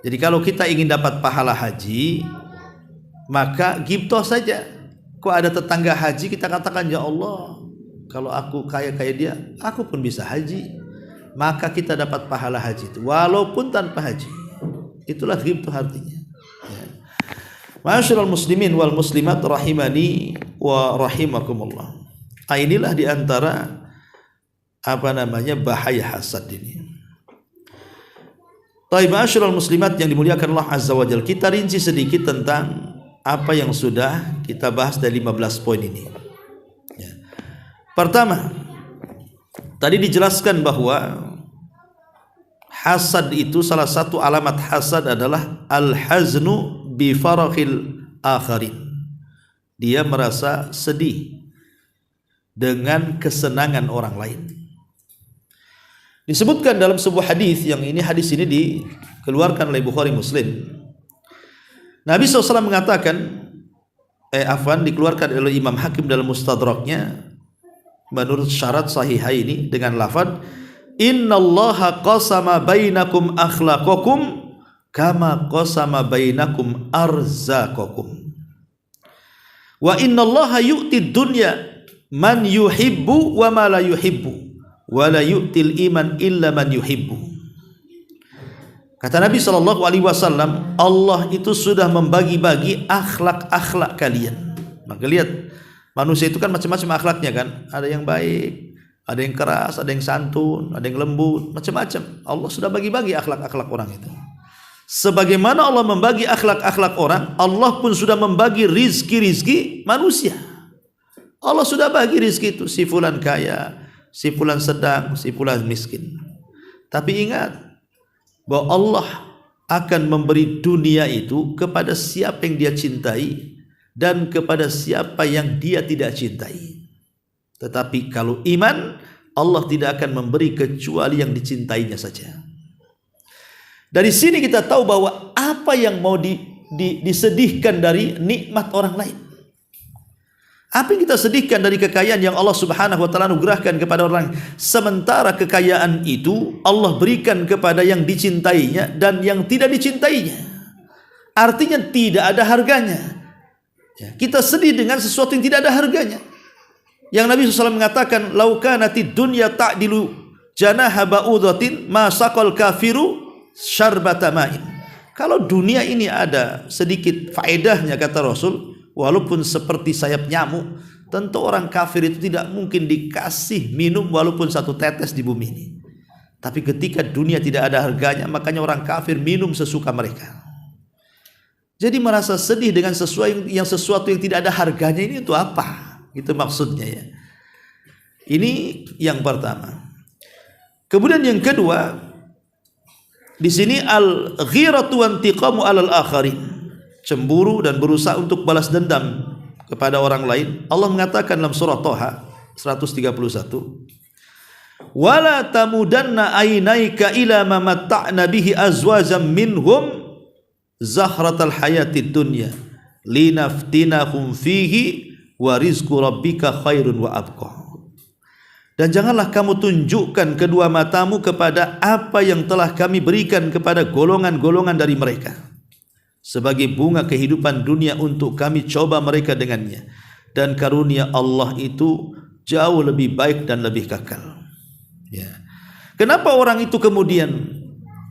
Jadi kalau kita ingin dapat pahala haji, maka ghibtoh saja. Kok ada tetangga haji, kita katakan, ya Allah, kalau aku kaya dia, aku pun bisa haji. Maka kita dapat pahala haji itu, walaupun tanpa haji. Itulah ghibtoh artinya. Ma'asyiral muslimin wal muslimat rahimani wa rahimakumullah. Inilah diantara bahaya hasad ini. Taib ma'asyiral muslimat yang dimuliakan Allah azza wa jalla, kita rinci sedikit tentang apa yang sudah kita bahas dari 15 poin ini. Pertama, tadi dijelaskan bahwa hasad itu, salah satu alamat hasad adalah al-haznu bi farakhil akharin. Dia merasa sedih dengan kesenangan orang lain. Disebutkan dalam sebuah hadis, yang ini hadis ini dikeluarkan oleh Bukhari Muslim. Nabi SAW mengatakan, dikeluarkan oleh Imam Hakim dalam Mustadraknya menurut syarat Sahihaini dengan lafaz, Innallaha qasama bainakum akhlaqakum kama qasama bainakum arzaqakum. Wa innallaha yu'tid dunya man yuhibbu wa ma la yuhibbu. Wala yu'til iman illa man yuhibbu. Kata Nabi SAW, Allah itu sudah membagi-bagi akhlak-akhlak kalian. Maka lihat, manusia itu kan macam-macam akhlaknya kan. Ada yang baik, ada yang keras, ada yang santun, ada yang lembut, macam-macam. Allah sudah bagi-bagi akhlak-akhlak orang itu. Sebagaimana Allah membagi akhlak-akhlak orang, Allah pun sudah membagi rizki-rizki manusia. Allah sudah bagi rizki itu, si fulan kaya, si fulan sedang, si fulan miskin. Tapi ingat bahwa Allah akan memberi dunia itu kepada siapa yang dia cintai dan kepada siapa yang dia tidak cintai. Tetapi kalau iman, Allah tidak akan memberi kecuali yang dicintainya saja. Dari sini kita tahu bahwa apa yang mau disedihkan dari nikmat orang lain. Apa yang kita sedihkan dari kekayaan yang Allah Subhanahu wa taala anugerahkan kepada orang, sementara kekayaan itu Allah berikan kepada yang dicintainya dan yang tidak dicintainya. Artinya tidak ada harganya. Kita sedih dengan sesuatu yang tidak ada harganya. Yang Nabi SAW mengatakan, "Lau kanatid dunya ta'dilu janaha ba'udatin ma saqal kafiru syarbata ma'in." Kalau dunia ini ada sedikit faedahnya, kata Rasul, walaupun seperti sayap nyamuk, tentu orang kafir itu tidak mungkin dikasih minum walaupun satu tetes di bumi ini. Tapi ketika dunia tidak ada harganya, makanya orang kafir minum sesuka mereka. Jadi merasa sedih dengan sesuatu yang tidak ada harganya ini itu apa? Itu maksudnya ya. Ini yang pertama. Kemudian yang kedua, di sini al-ghiratu wa intiqamu 'alal akharin. Cemburu dan berusaha untuk balas dendam kepada orang lain. Allah mengatakan dalam surah Thaha 131, wala tamudanna ainaika ila ma matta'na bihi azwajam minhum zahratal hayatid dunya linaftinahum fihi wa rizqu rabbika khairun wa abqa. Dan janganlah kamu tunjukkan kedua matamu kepada apa yang telah kami berikan kepada golongan-golongan dari mereka sebagai bunga kehidupan dunia untuk kami coba mereka dengannya, dan karunia Allah itu jauh lebih baik dan lebih kekal. Ya. Kenapa orang itu kemudian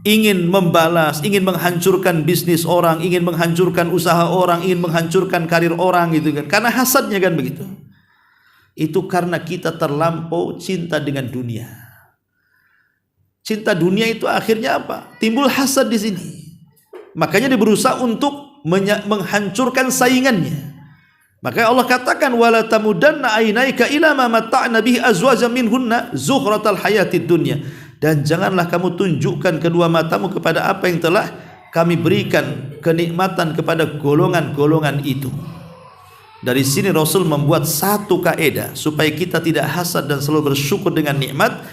ingin membalas, ingin menghancurkan bisnis orang, ingin menghancurkan usaha orang, ingin menghancurkan karir orang gitu kan? Karena hasadnya kan begitu. Itu karena kita terlampau cinta dengan dunia. Cinta dunia itu akhirnya apa? Timbul hasad di sini. Makanya dia berusaha untuk menghancurkan saingannya. Makanya Allah katakan, wala tamudanna ainaika ila ma matta'na bihi azwajan minhunna zuhratal hayatid dunya. Dan janganlah kamu tunjukkan kedua matamu kepada apa yang telah kami berikan kenikmatan kepada golongan-golongan itu. Dari sini Rasul membuat satu kaidah supaya kita tidak hasad dan selalu bersyukur dengan nikmat.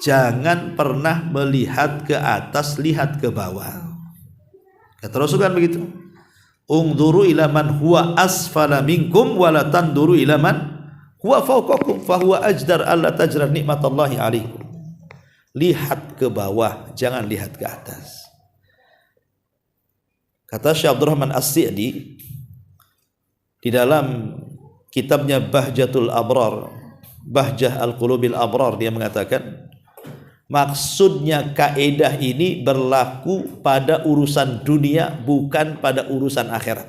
Jangan pernah melihat ke atas, lihat ke bawah. Kata Rasul kan begitu. Ungduru ila man huwa asfala minkum wa la tanduru ila man huwa fawqakum fa huwa ajdar alla tajra nikmatallahi alaikum. Lihat ke bawah, jangan lihat ke atas. Kata Syekh Abdurrahman As-Sa'di di dalam kitabnya Bahjatul Abrar, Bahjah Al-Qulubil Abrar, dia mengatakan maksudnya kaidah ini berlaku pada urusan dunia, bukan pada urusan akhirat.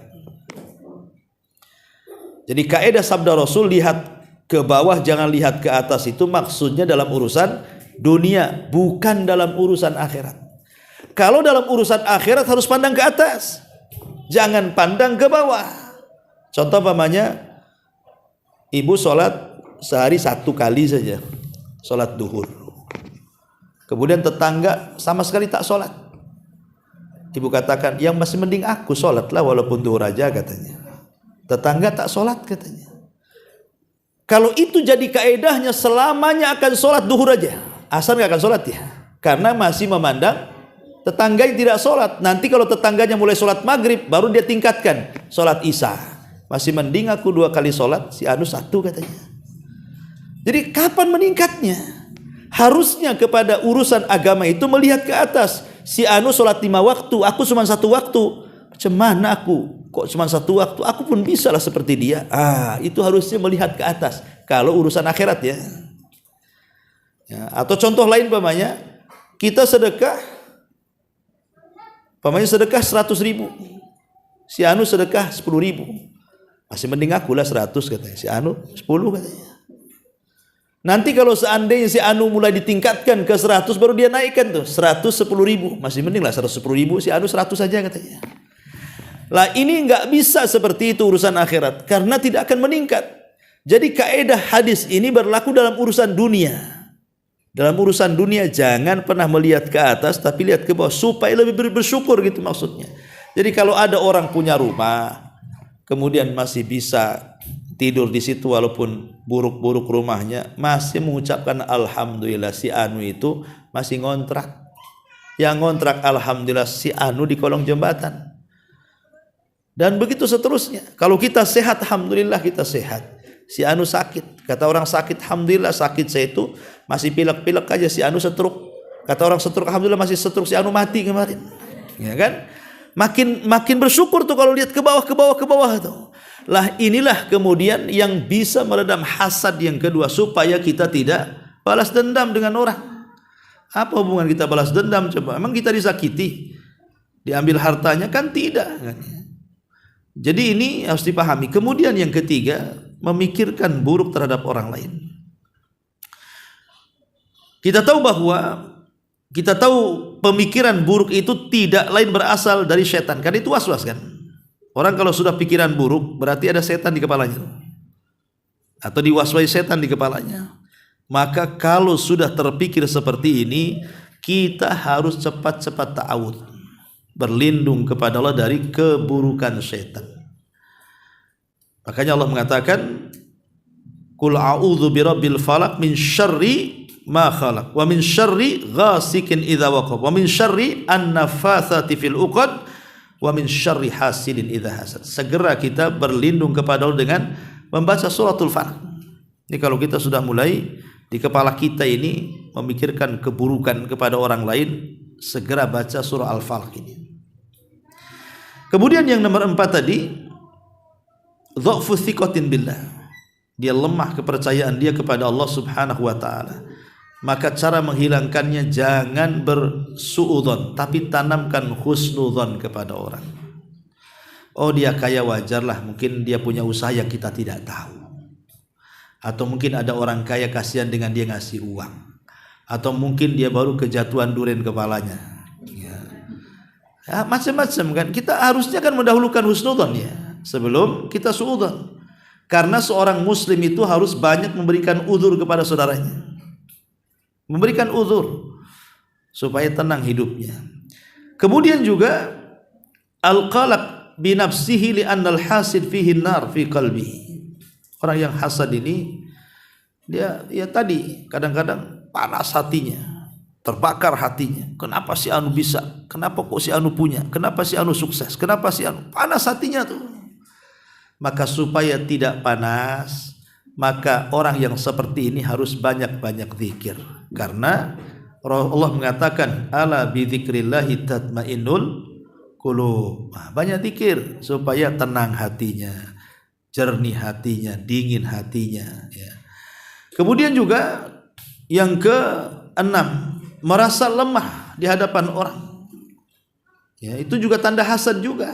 Jadi kaidah sabda Rasul, lihat ke bawah jangan lihat ke atas, itu maksudnya dalam urusan dunia, bukan dalam urusan akhirat. Kalau dalam urusan akhirat harus pandang ke atas, jangan pandang ke bawah. Contoh pamannya, ibu sholat sehari 1 kali saja, sholat duhur. Kemudian tetangga sama sekali tak sholat. Ibu katakan, yang masih mending aku sholatlah walaupun duhur aja katanya. Tetangga tak sholat katanya. Kalau itu jadi kaedahnya, selamanya akan sholat duhur aja. asar nggak akan sholat dia, karena masih memandang tetangga yang tidak sholat. Nanti kalau tetangganya mulai sholat maghrib, baru dia tingkatkan sholat isya. Masih mending aku 2 kali sholat, si anu 1 katanya. Jadi kapan meningkatnya? Harusnya kepada urusan agama itu melihat ke atas. Si anu sholat 5 waktu, aku cuma 1 waktu. Macam mana aku? Kok cuma 1 waktu? Aku pun bisa lah seperti dia. Itu harusnya melihat ke atas. Kalau urusan akhirat ya. Atau contoh lain pamannya, kita sedekah, pamannya sedekah 100.000, si anu sedekah 10.000, masih mending aku lah 100 katanya, si anu 10 katanya. Nanti kalau seandainya si anu mulai ditingkatkan ke 100, baru dia naikkan tuh 110.000, masih mending lah 110.000, si anu 100 saja katanya. Lah ini nggak bisa seperti itu urusan akhirat, karena tidak akan meningkat. Jadi kaidah hadis ini berlaku dalam urusan dunia. Dalam urusan dunia jangan pernah melihat ke atas, tapi lihat ke bawah supaya lebih bersyukur gitu maksudnya. Jadi kalau ada orang punya rumah, kemudian masih bisa tidur di situ walaupun buruk-buruk rumahnya, masih mengucapkan alhamdulillah, si anu itu masih ngontrak. Yang ngontrak alhamdulillah, si anu di kolong jembatan. Dan begitu seterusnya. Kalau kita sehat, alhamdulillah kita sehat. Si anu sakit, kata orang sakit, alhamdulillah sakit saya itu masih pilek-pilek aja, si anu setruk. Kata orang setruk, alhamdulillah masih setruk, si anu mati kemarin. Ya kan? Makin bersyukur tuh kalau lihat ke bawah tuh. Lah inilah kemudian yang bisa meredam hasad yang kedua, supaya kita tidak balas dendam dengan orang. Apa hubungan kita balas dendam coba? Emang kita disakiti, diambil hartanya? Kan tidak kan? Jadi ini harus dipahami. Kemudian yang ketiga, memikirkan buruk terhadap orang lain. Kita tahu pemikiran buruk itu tidak lain berasal dari setan. Kan itu was-was kan? Orang kalau sudah pikiran buruk berarti ada setan di kepalanya. Atau diwaswasi setan di kepalanya. Maka kalau sudah terpikir seperti ini, kita harus cepat-cepat ta'awudz, berlindung kepada Allah dari keburukan setan. Makanya Allah mengatakan, Qul a'udzu birabbil falaq min syarri ma khalaq wa min syarri ghasikin idza waqab wa min syarri an-naffatsati fil 'uqad wa min syarri hasidin idza hasad. Segera kita berlindung kepada Allah dengan membaca suratul Falaq. Ini kalau kita sudah mulai di kepala kita ini memikirkan keburukan kepada orang lain, segera baca surah Al-Falaq ini. Kemudian yang nomor 4 tadi, dha'fu thiqatin billah. Dia lemah kepercayaan dia kepada Allah Subhanahu wa taala. Maka cara menghilangkannya jangan bersuudzon, tapi tanamkan husnudzon kepada orang. Oh dia kaya, wajarlah, mungkin dia punya usaha yang kita tidak tahu. Atau mungkin ada orang kaya kasihan dengan dia ngasih uang. Atau mungkin dia baru kejatuhan durian kepalanya. Ya, macam-macam kan. Kita harusnya kan mendahulukan husnudzon ya, sebelum kita suudzon. Karena seorang muslim itu harus banyak memberikan uzur kepada saudaranya. Memberikan uzur supaya tenang hidupnya. Kemudian juga al-qalaq bi nafsihi li anna al-hasid fihi an-nar fi qalbihi. Orang yang hasad ini dia tadi kadang-kadang panas hatinya, terbakar hatinya. Kenapa si anu bisa? Kenapa kok si anu punya? Kenapa si anu sukses? Kenapa si anu? Panas hatinya tuh. Maka supaya tidak panas, maka orang yang seperti ini harus banyak-banyak zikir. Karena Allah mengatakan, ala bi dzikrillahi tatmainnul qulub. Banyak zikir supaya tenang hatinya, jernih hatinya, dingin hatinya ya. Kemudian juga yang ke-6, merasa lemah di hadapan orang. Ya, itu juga tanda hasad juga.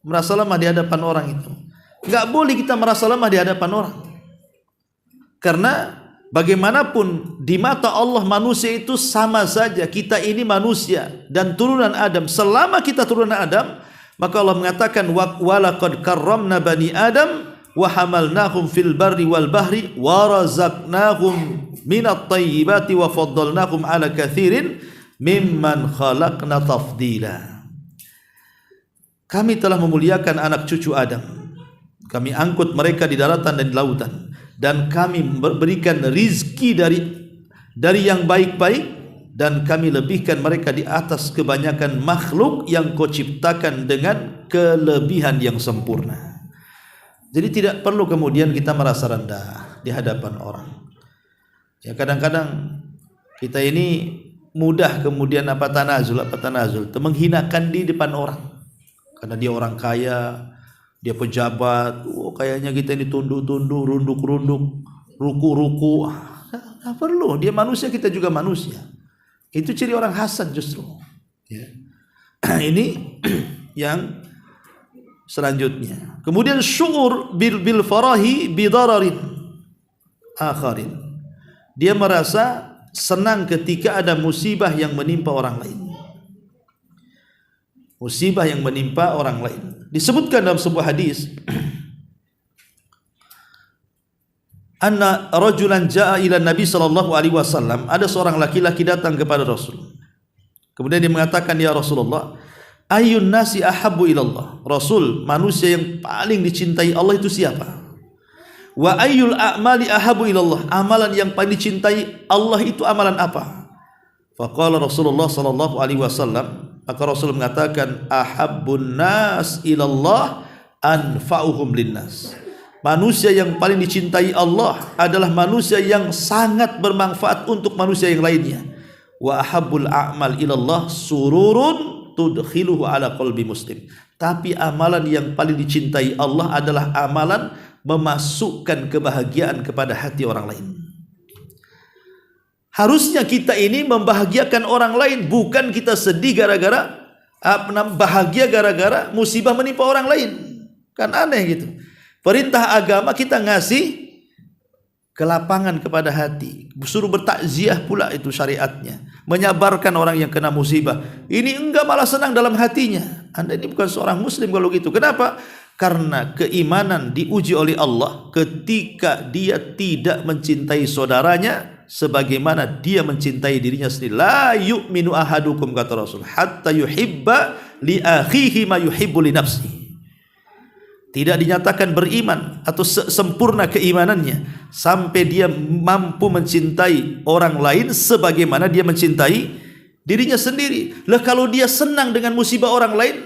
Merasa lemah di hadapan orang itu. Enggak boleh kita merasa lemah di hadapan orang. Karena bagaimanapun di mata Allah manusia itu sama saja. Kita ini manusia dan turunan Adam. Selama kita turunan Adam, maka Allah mengatakan walaqad karramna bani Adam wa hamalnahum fil barri wal bahri wa razaqnahum minat thayyibati wa faddalnahum ala katsirin mimman khalaqna tafdila. Kami telah memuliakan anak cucu Adam. Kami angkut mereka di daratan dan di lautan, dan kami berikan rizki dari yang baik-baik, dan kami lebihkan mereka di atas kebanyakan makhluk yang kau ciptakan dengan kelebihan yang sempurna. Jadi tidak perlu kemudian kita merasa rendah di hadapan orang. Ya, kadang-kadang kita ini mudah kemudian tanazul, menghinakan di depan orang. Karena dia orang kaya, dia pejabat, kayaknya kita ini tunduk-tunduk, runduk-runduk, ruku-ruku. Tidak perlu, dia manusia, kita juga manusia. Itu ciri orang hasad justru. Ya. Ini yang selanjutnya. Kemudian syu'ur bil farahi bidararin akharin. Dia merasa senang ketika ada musibah yang menimpa orang lain. Musibah yang menimpa orang lain. Disebutkan dalam sebuah hadis, anna rajulan jaa ila Nabi sallallahu alaihi wasallam, ada seorang laki-laki datang kepada Rasul. Kemudian dia mengatakan, ya Rasulullah, ayyun nasi ahabbu ilallah. Rasul, manusia yang paling dicintai Allah itu siapa? Wa ayyul a'mali ahabbu ilallah. Amalan yang paling dicintai Allah itu amalan apa? Faqala Rasulullah sallallahu alaihi wasallam, maka Rasul mengatakan, ahabbun nas ilallah anfa'uhum linnas. Manusia yang paling dicintai Allah adalah manusia yang sangat bermanfaat untuk manusia yang lainnya. Wa ahabbul a'mal ilallah sururun tudkhiluhu ala qalbi muslim. Tapi amalan yang paling dicintai Allah adalah amalan memasukkan kebahagiaan kepada hati orang lain. Harusnya kita ini membahagiakan orang lain, bukan kita sedih gara-gara bahagia gara-gara musibah menimpa orang lain. Kan aneh gitu. Perintah agama kita ngasih kelapangan kepada hati, suruh bertakziah pula, itu syariatnya, menyabarkan orang yang kena musibah. Ini enggak, malah senang dalam hatinya. Anda ini bukan seorang muslim kalau gitu. Kenapa? Karena keimanan diuji oleh Allah ketika dia tidak mencintai saudaranya sebagaimana dia mencintai dirinya sendiri. La yu'minu ahadukum, kata Rasul, hatta yuhibba li akhihi ma yuhibbu li nafsihi. Tidak dinyatakan beriman atau sempurna keimanannya sampai dia mampu mencintai orang lain sebagaimana dia mencintai dirinya sendiri. Lah kalau dia senang dengan musibah orang lain,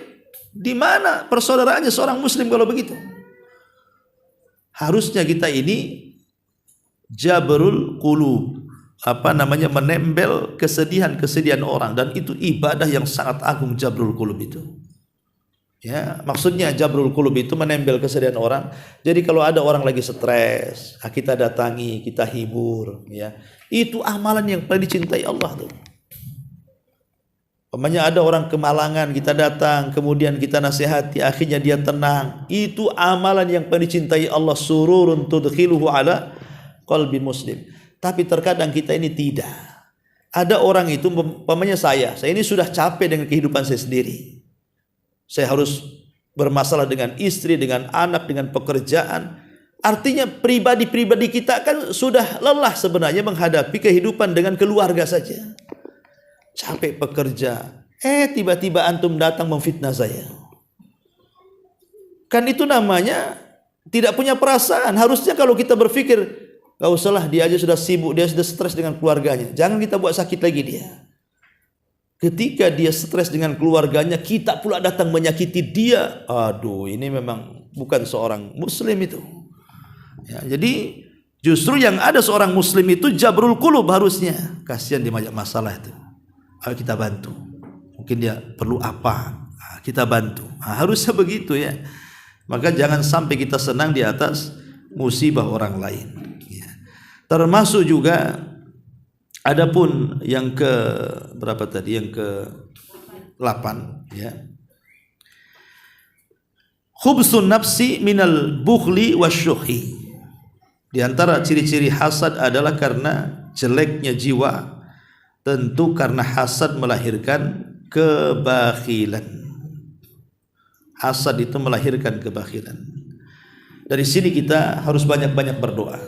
di mana persaudaraannya seorang muslim kalau begitu? Harusnya kita ini jabrul qulub, menembel kesedihan-kesedihan orang, dan itu ibadah yang sangat agung, jabrul qulub itu. Ya, maksudnya jabrul qulub itu menembel kesedihan orang. Jadi kalau ada orang lagi stres, kita datangi, kita hibur, ya. Itu amalan yang paling dicintai Allah tuh. Umpamanya ada orang kemalangan, kita datang, kemudian kita nasihati, akhirnya dia tenang. Itu amalan yang paling dicintai Allah, sururun tudkhiluhu ala qalbi muslim. Tapi terkadang kita ini tidak. Ada orang itu, umpamanya saya ini sudah capek dengan kehidupan saya sendiri. Saya harus bermasalah dengan istri, dengan anak, dengan pekerjaan. Artinya pribadi-pribadi kita kan sudah lelah sebenarnya menghadapi kehidupan dengan keluarga saja. Capek bekerja, tiba-tiba antum datang memfitnah saya. Kan itu namanya tidak punya perasaan. Harusnya kalau kita berpikir, gak usahlah, dia aja sudah sibuk, dia sudah stres dengan keluarganya, jangan kita buat sakit lagi dia. Ketika dia stres dengan keluarganya, kita pula datang menyakiti dia. Aduh, ini memang bukan seorang muslim itu. Ya, jadi justru yang ada seorang muslim itu jabrul qulub harusnya. Kasihan dia banyak masalah itu. Ayo kita bantu. Mungkin dia perlu apa? Kita bantu. Harusnya begitu ya. Maka jangan sampai kita senang di atas musibah orang lain. Ya. Termasuk juga, adapun yang ke berapa tadi? Yang ke 8 ya. Khubsun nafsi minal bukhli wasyuhi. Di antara ciri-ciri hasad adalah karena jeleknya jiwa. Tentu karena hasad melahirkan kebakhilan. Hasad itu melahirkan kebakhilan. Dari sini kita harus banyak-banyak berdoa.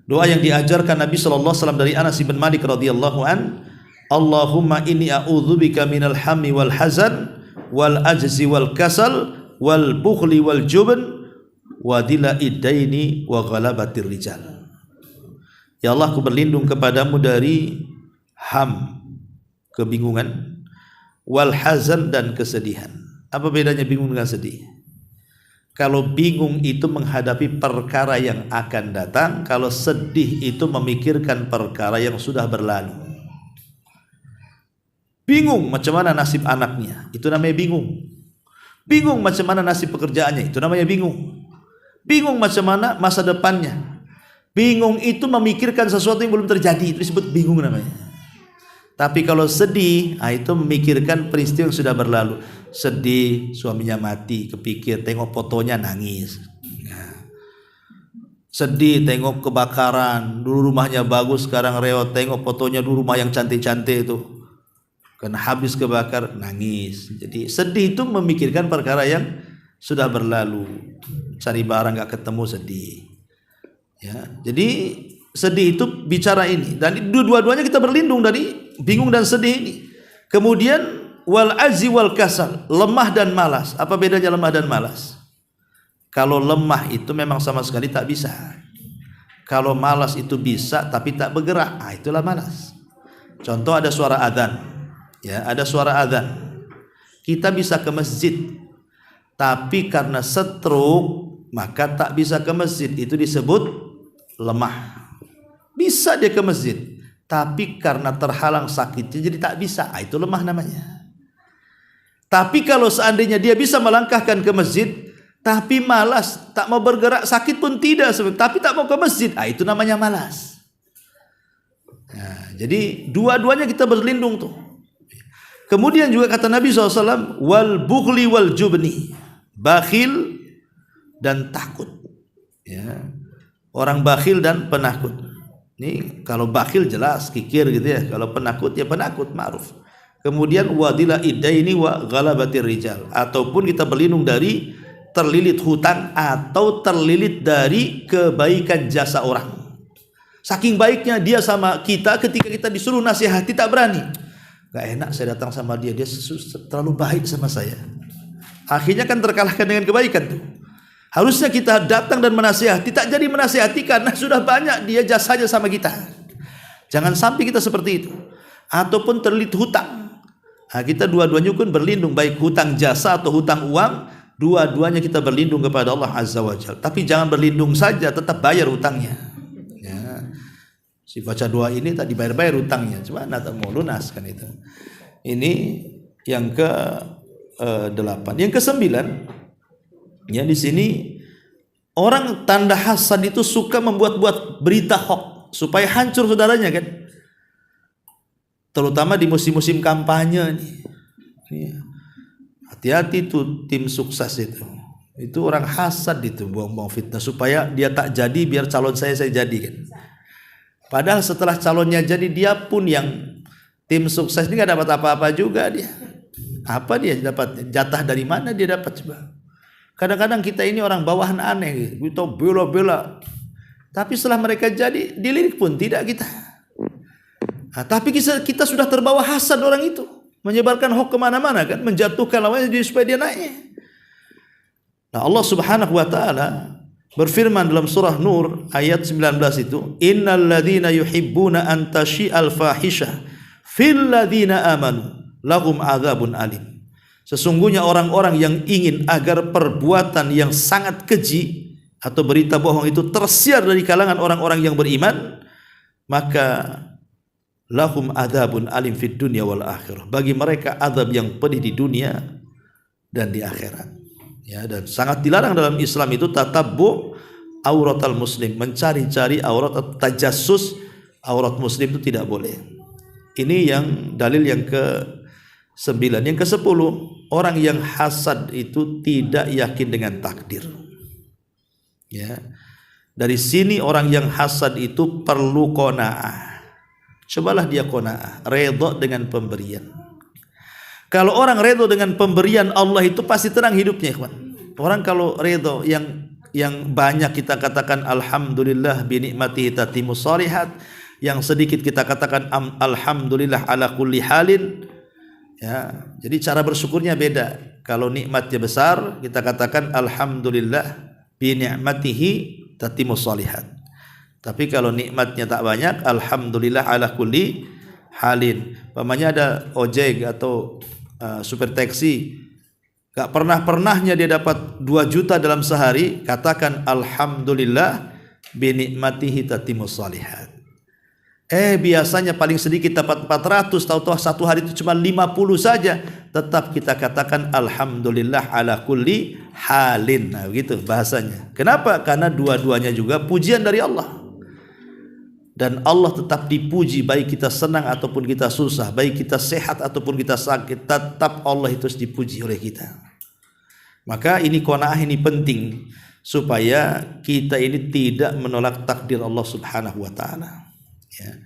Doa yang diajarkan Nabi sallallahu alaihi wasallam dari Anas bin Malik radhiyallahu an, Allahumma inni a'udzubika minal hammi wal hazan wal ajzi wal kasal wal bukhli wal jubn wa dila'id daini wa ghalabatir rijal. Ya Allah, aku berlindung kepadamu dari ham, kebingungan, wal hazan, dan kesedihan. Apa bedanya bingung dengan sedih? Kalau bingung itu menghadapi perkara yang akan datang, kalau sedih itu memikirkan perkara yang sudah berlalu. Bingung macam mana nasib anaknya, itu namanya bingung. Bingung macam mana nasib pekerjaannya, itu namanya bingung. Bingung macam mana masa depannya. Bingung itu memikirkan sesuatu yang belum terjadi, itu disebut bingung namanya. Tapi kalau sedih, itu memikirkan peristiwa yang sudah berlalu. Sedih, suaminya mati, kepikir, tengok fotonya nangis. Sedih, tengok kebakaran, dulu rumahnya bagus, sekarang reot, tengok fotonya dulu rumah yang cantik-cantik itu, karena habis kebakar, nangis. Jadi sedih itu memikirkan perkara yang sudah berlalu. Cari barang gak ketemu, sedih. Ya, jadi sedih itu bicara ini, dan dua-duanya kita berlindung dari bingung dan sedih ini. Kemudian wal azzi wal kasal, lemah dan malas. Apa bedanya lemah dan malas? Kalau lemah itu memang sama sekali tak bisa. Kalau malas itu bisa tapi tak bergerak, itulah malas. Contoh, ada suara adzan. Ya, ada suara adzan. Kita bisa ke masjid, tapi karena stroke maka tak bisa ke masjid, itu disebut lemah. Bisa dia ke masjid, tapi karena terhalang sakitnya jadi tak bisa, itu lemah namanya. Tapi kalau seandainya dia bisa melangkahkan ke masjid, tapi malas, tak mau bergerak, sakit pun tidak, tapi tak mau ke masjid, itu namanya malas. Nah, jadi dua-duanya kita berlindung tuh. Kemudian juga kata Nabi SAW, wal bukhli wal jubni, bakhil dan takut. Ya. Orang bakhil dan penakut. Ini kalau bakhil jelas kikir gitu ya, kalau penakut ya penakut, ma'ruf. Kemudian wadila iddaini wa ghalabatir rijal, ataupun kita berlindung dari terlilit hutang atau terlilit dari kebaikan jasa orang. Saking baiknya dia sama kita, ketika kita disuruh nasihati tak berani. Gak enak saya datang sama dia, dia terlalu baik sama saya. Akhirnya kan terkalahkan dengan kebaikan tuh. Harusnya kita datang dan menasihati, tak jadi menasihati karena sudah banyak dia jasanya sama kita. Jangan sampai kita seperti itu. Ataupun terlilit hutang. Kita dua-duanya pun berlindung, baik hutang jasa atau hutang uang, dua-duanya kita berlindung kepada Allah Azza wa Jalla. Tapi jangan berlindung saja, tetap bayar hutangnya. Ya. Si baca doa ini tak dibayar-bayar hutangnya, cuma tak mau lunas kan itu. Ini yang ke-8. Yang ke-9, ya, di sini orang tanda hasad itu suka membuat-buat berita hoax supaya hancur saudaranya kan. Terutama di musim-musim kampanye nih. Hati-hati tuh tim sukses itu. Itu orang hasad itu, buang-buang fitnah supaya dia tak jadi, biar calon saya jadi kan. Padahal setelah calonnya jadi, dia pun yang tim sukses ini gak dapat apa-apa juga dia. Apa dia dapat? Jatah dari mana dia dapat coba? Kadang-kadang kita ini orang bawahan aneh, kita bela-bela. Tapi setelah mereka jadi, dilirik pun tidak kita. Tapi kita sudah terbawa hasad orang itu, menyebarkan hoax kemana-mana kan, menjatuhkan lawannya supaya dia naik. Nah, Allah Subhanahu wa taala berfirman dalam surah Nur ayat 19 itu, innal ladzina yuhibbuna an tashi'al fahisyah fil ladzina amanu lahum adzabun alim. Sesungguhnya orang-orang yang ingin agar perbuatan yang sangat keji atau berita bohong itu tersiar dari kalangan orang-orang yang beriman, maka lahum adzabun alim fid dunya wal akhirah. Bagi mereka azab yang pedih di dunia dan di akhirat. Ya, dan sangat dilarang dalam Islam itu tatabbu auratal muslim, mencari-cari aurat atau tajassus aurat muslim itu tidak boleh. Ini yang dalil yang ke-9. Yang ke-10, orang yang hasad itu tidak yakin dengan takdir. Ya. Dari sini orang yang hasad itu perlu qanaah. Cobalah dia qanaah, redha dengan pemberian. Kalau orang redha dengan pemberian Allah itu pasti tenang hidupnya, ikhwan. Orang kalau redha yang banyak kita katakan alhamdulillah bi nikmatihi tatimmus shalihat, yang sedikit kita katakan alhamdulillah ala kulli halin. Ya, jadi cara bersyukurnya beda. Kalau nikmatnya besar, kita katakan alhamdulillah bi ni'matihi tatimmus shalihat. Tapi kalau nikmatnya tak banyak, alhamdulillah ala kulli halin. Pamannya ada ojek atau super taksi, gak pernahnya dia dapat 2 juta dalam sehari, katakan alhamdulillah binikmatihi tatimus salihat. Biasanya paling sedikit dapat 400, tahu-tahu satu hari itu cuma 50 saja, tetap kita katakan alhamdulillah ala kulli halin. Nah, begitu bahasanya. Kenapa? Karena dua-duanya juga pujian dari Allah. Dan Allah tetap dipuji baik kita senang ataupun kita susah, baik kita sehat ataupun kita sakit, tetap Allah itu dipuji oleh kita. Maka ini qanaah, ini penting supaya kita ini tidak menolak takdir Allah Subhanahu wa taala. Ya.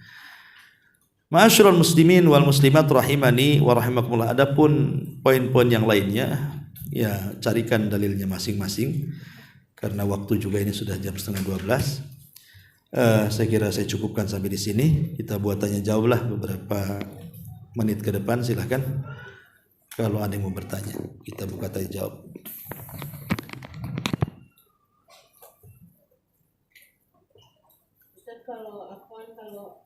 Ma'asyiral muslimin wal muslimat rahimani wa rahimakumullah. Adapun poin-poin yang lainnya, ya carikan dalilnya masing-masing karena waktu juga ini sudah jam 11:30. Saya kira saya cukupkan sampai di sini. Kita buat tanya jawablah beberapa menit ke depan, silahkan. Kalau ada yang mau bertanya, kita buka tanya jawab. Ustaz, kalau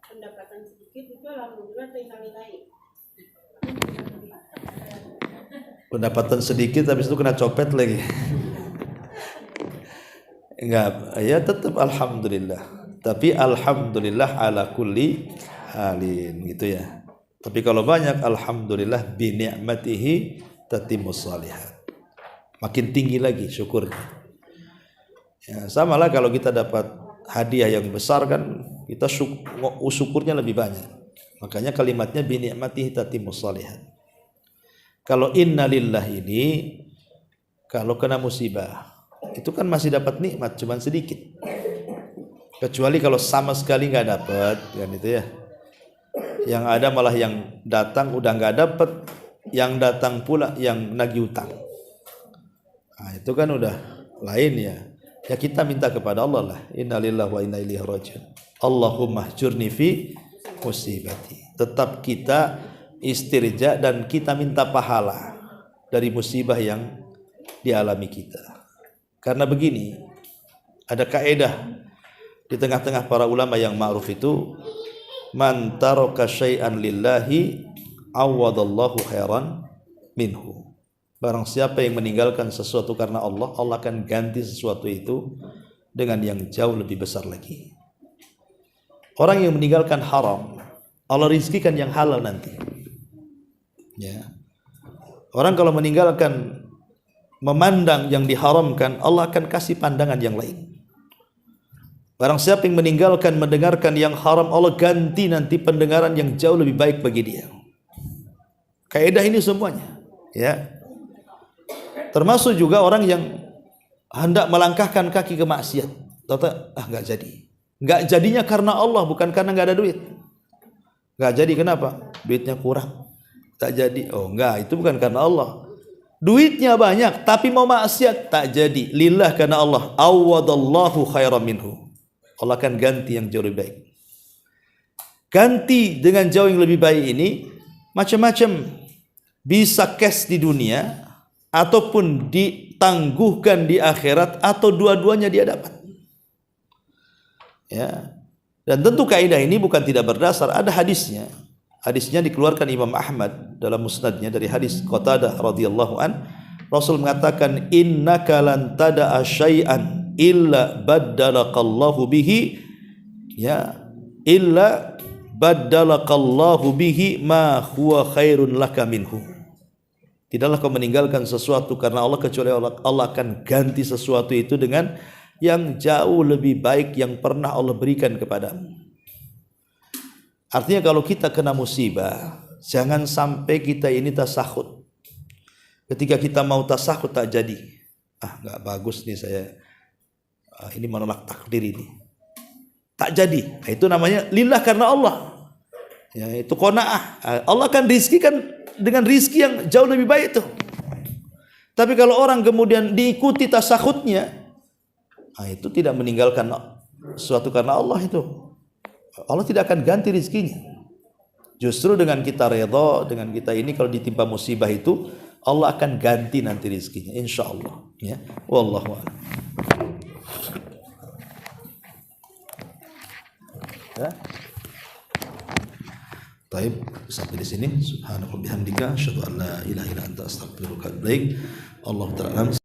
pendapatan sedikit itu alhamdulillah alhamdulillah. Pendapatan sedikit habis itu kena copet lagi. Enggak, ya tetap alhamdulillah. Tapi alhamdulillah ala kulli halin gitu ya. Tapi kalau banyak alhamdulillah bi ni'matihi tatimmus shalihat. Makin tinggi lagi syukurnya. Ya, samalah kalau kita dapat hadiah yang besar kan kita syukurnya lebih banyak. Makanya kalimatnya bi ni'matihi tatimmus shalihat. Kalau innalillah ini kalau kena musibah itu kan masih dapat nikmat cuman sedikit. Kecuali kalau sama sekali nggak dapat, kan itu ya. Yang ada malah yang datang udah nggak dapat, yang datang pula yang nagih utang. Nah, itu kan udah lain ya. Ya kita minta kepada Allah lah. Innalillahi wa inna ilaihi raji'un. Allahumma hjurni fi musibati. Tetap kita istirja dan kita minta pahala dari musibah yang dialami kita. Karena begini, ada kaedah di tengah-tengah para ulama yang ma'ruf itu, man taraka syai'an lillahi awadallahu khairan minhu. Barang siapa yang meninggalkan sesuatu karena Allah, Allah akan ganti sesuatu itu dengan yang jauh lebih besar lagi. Orang yang meninggalkan haram, Allah rizkikan yang halal nanti. Ya. Orang kalau meninggalkan memandang yang diharamkan, Allah akan kasih pandangan yang lain. Barang siapa yang meninggalkan mendengarkan yang haram, Allah ganti nanti pendengaran yang jauh lebih baik bagi dia. Kaidah ini semuanya, ya. Termasuk juga orang yang hendak melangkahkan kaki ke maksiat, nggak jadi. Nggak jadinya karena Allah, bukan karena nggak ada duit. Nggak jadi kenapa? Duitnya kurang. Tak jadi. Oh enggak, itu bukan karena Allah. Duitnya banyak, tapi mau maksiat tak jadi. Lillah karena Allah. Awadallahu khairan minhu. Allah akan ganti yang jauh lebih baik. Ganti dengan jauh yang lebih baik ini macam-macam. Bisa cash di dunia ataupun ditangguhkan di akhirat atau dua-duanya dia dapat. Ya. Dan tentu kaidah ini bukan tidak berdasar, ada hadisnya. Hadisnya dikeluarkan Imam Ahmad dalam musnadnya dari hadis Qatadah radhiyallahu an. Rasul mengatakan innaka lan tada'a syai'an illa baddalaqallahu bihi illa baddalaqallahu bihi ma huwa khairun laka minhu. Tidaklah kau meninggalkan sesuatu karena Allah kecuali Allah akan ganti sesuatu itu dengan yang jauh lebih baik yang pernah Allah berikan kepadamu. Artinya kalau kita kena musibah, jangan sampai kita ini tasahud. Ketika kita mau tasahud tak jadi. Nggak bagus nih saya. Ini menolak takdir ini. Tak jadi. Itu namanya lillah karena Allah. Ya, itu qanaah. Allah akan rizkikan dengan rizki yang jauh lebih baik itu. Tapi kalau orang kemudian diikuti tasahudnya, itu tidak meninggalkan sesuatu karena Allah itu. Allah tidak akan ganti rizkinya. Justru dengan kita redha, dengan kita ini kalau ditimpa musibah itu, Allah akan ganti nanti rizkinya, insyaallah. Ya, wallahu a'lam. Ya. Baik, sampai di sini. Subhanallah bihamdika asyhadu an la ilaha illa anta astaghfiruka wa atubu ilaik. Allahu ta'ala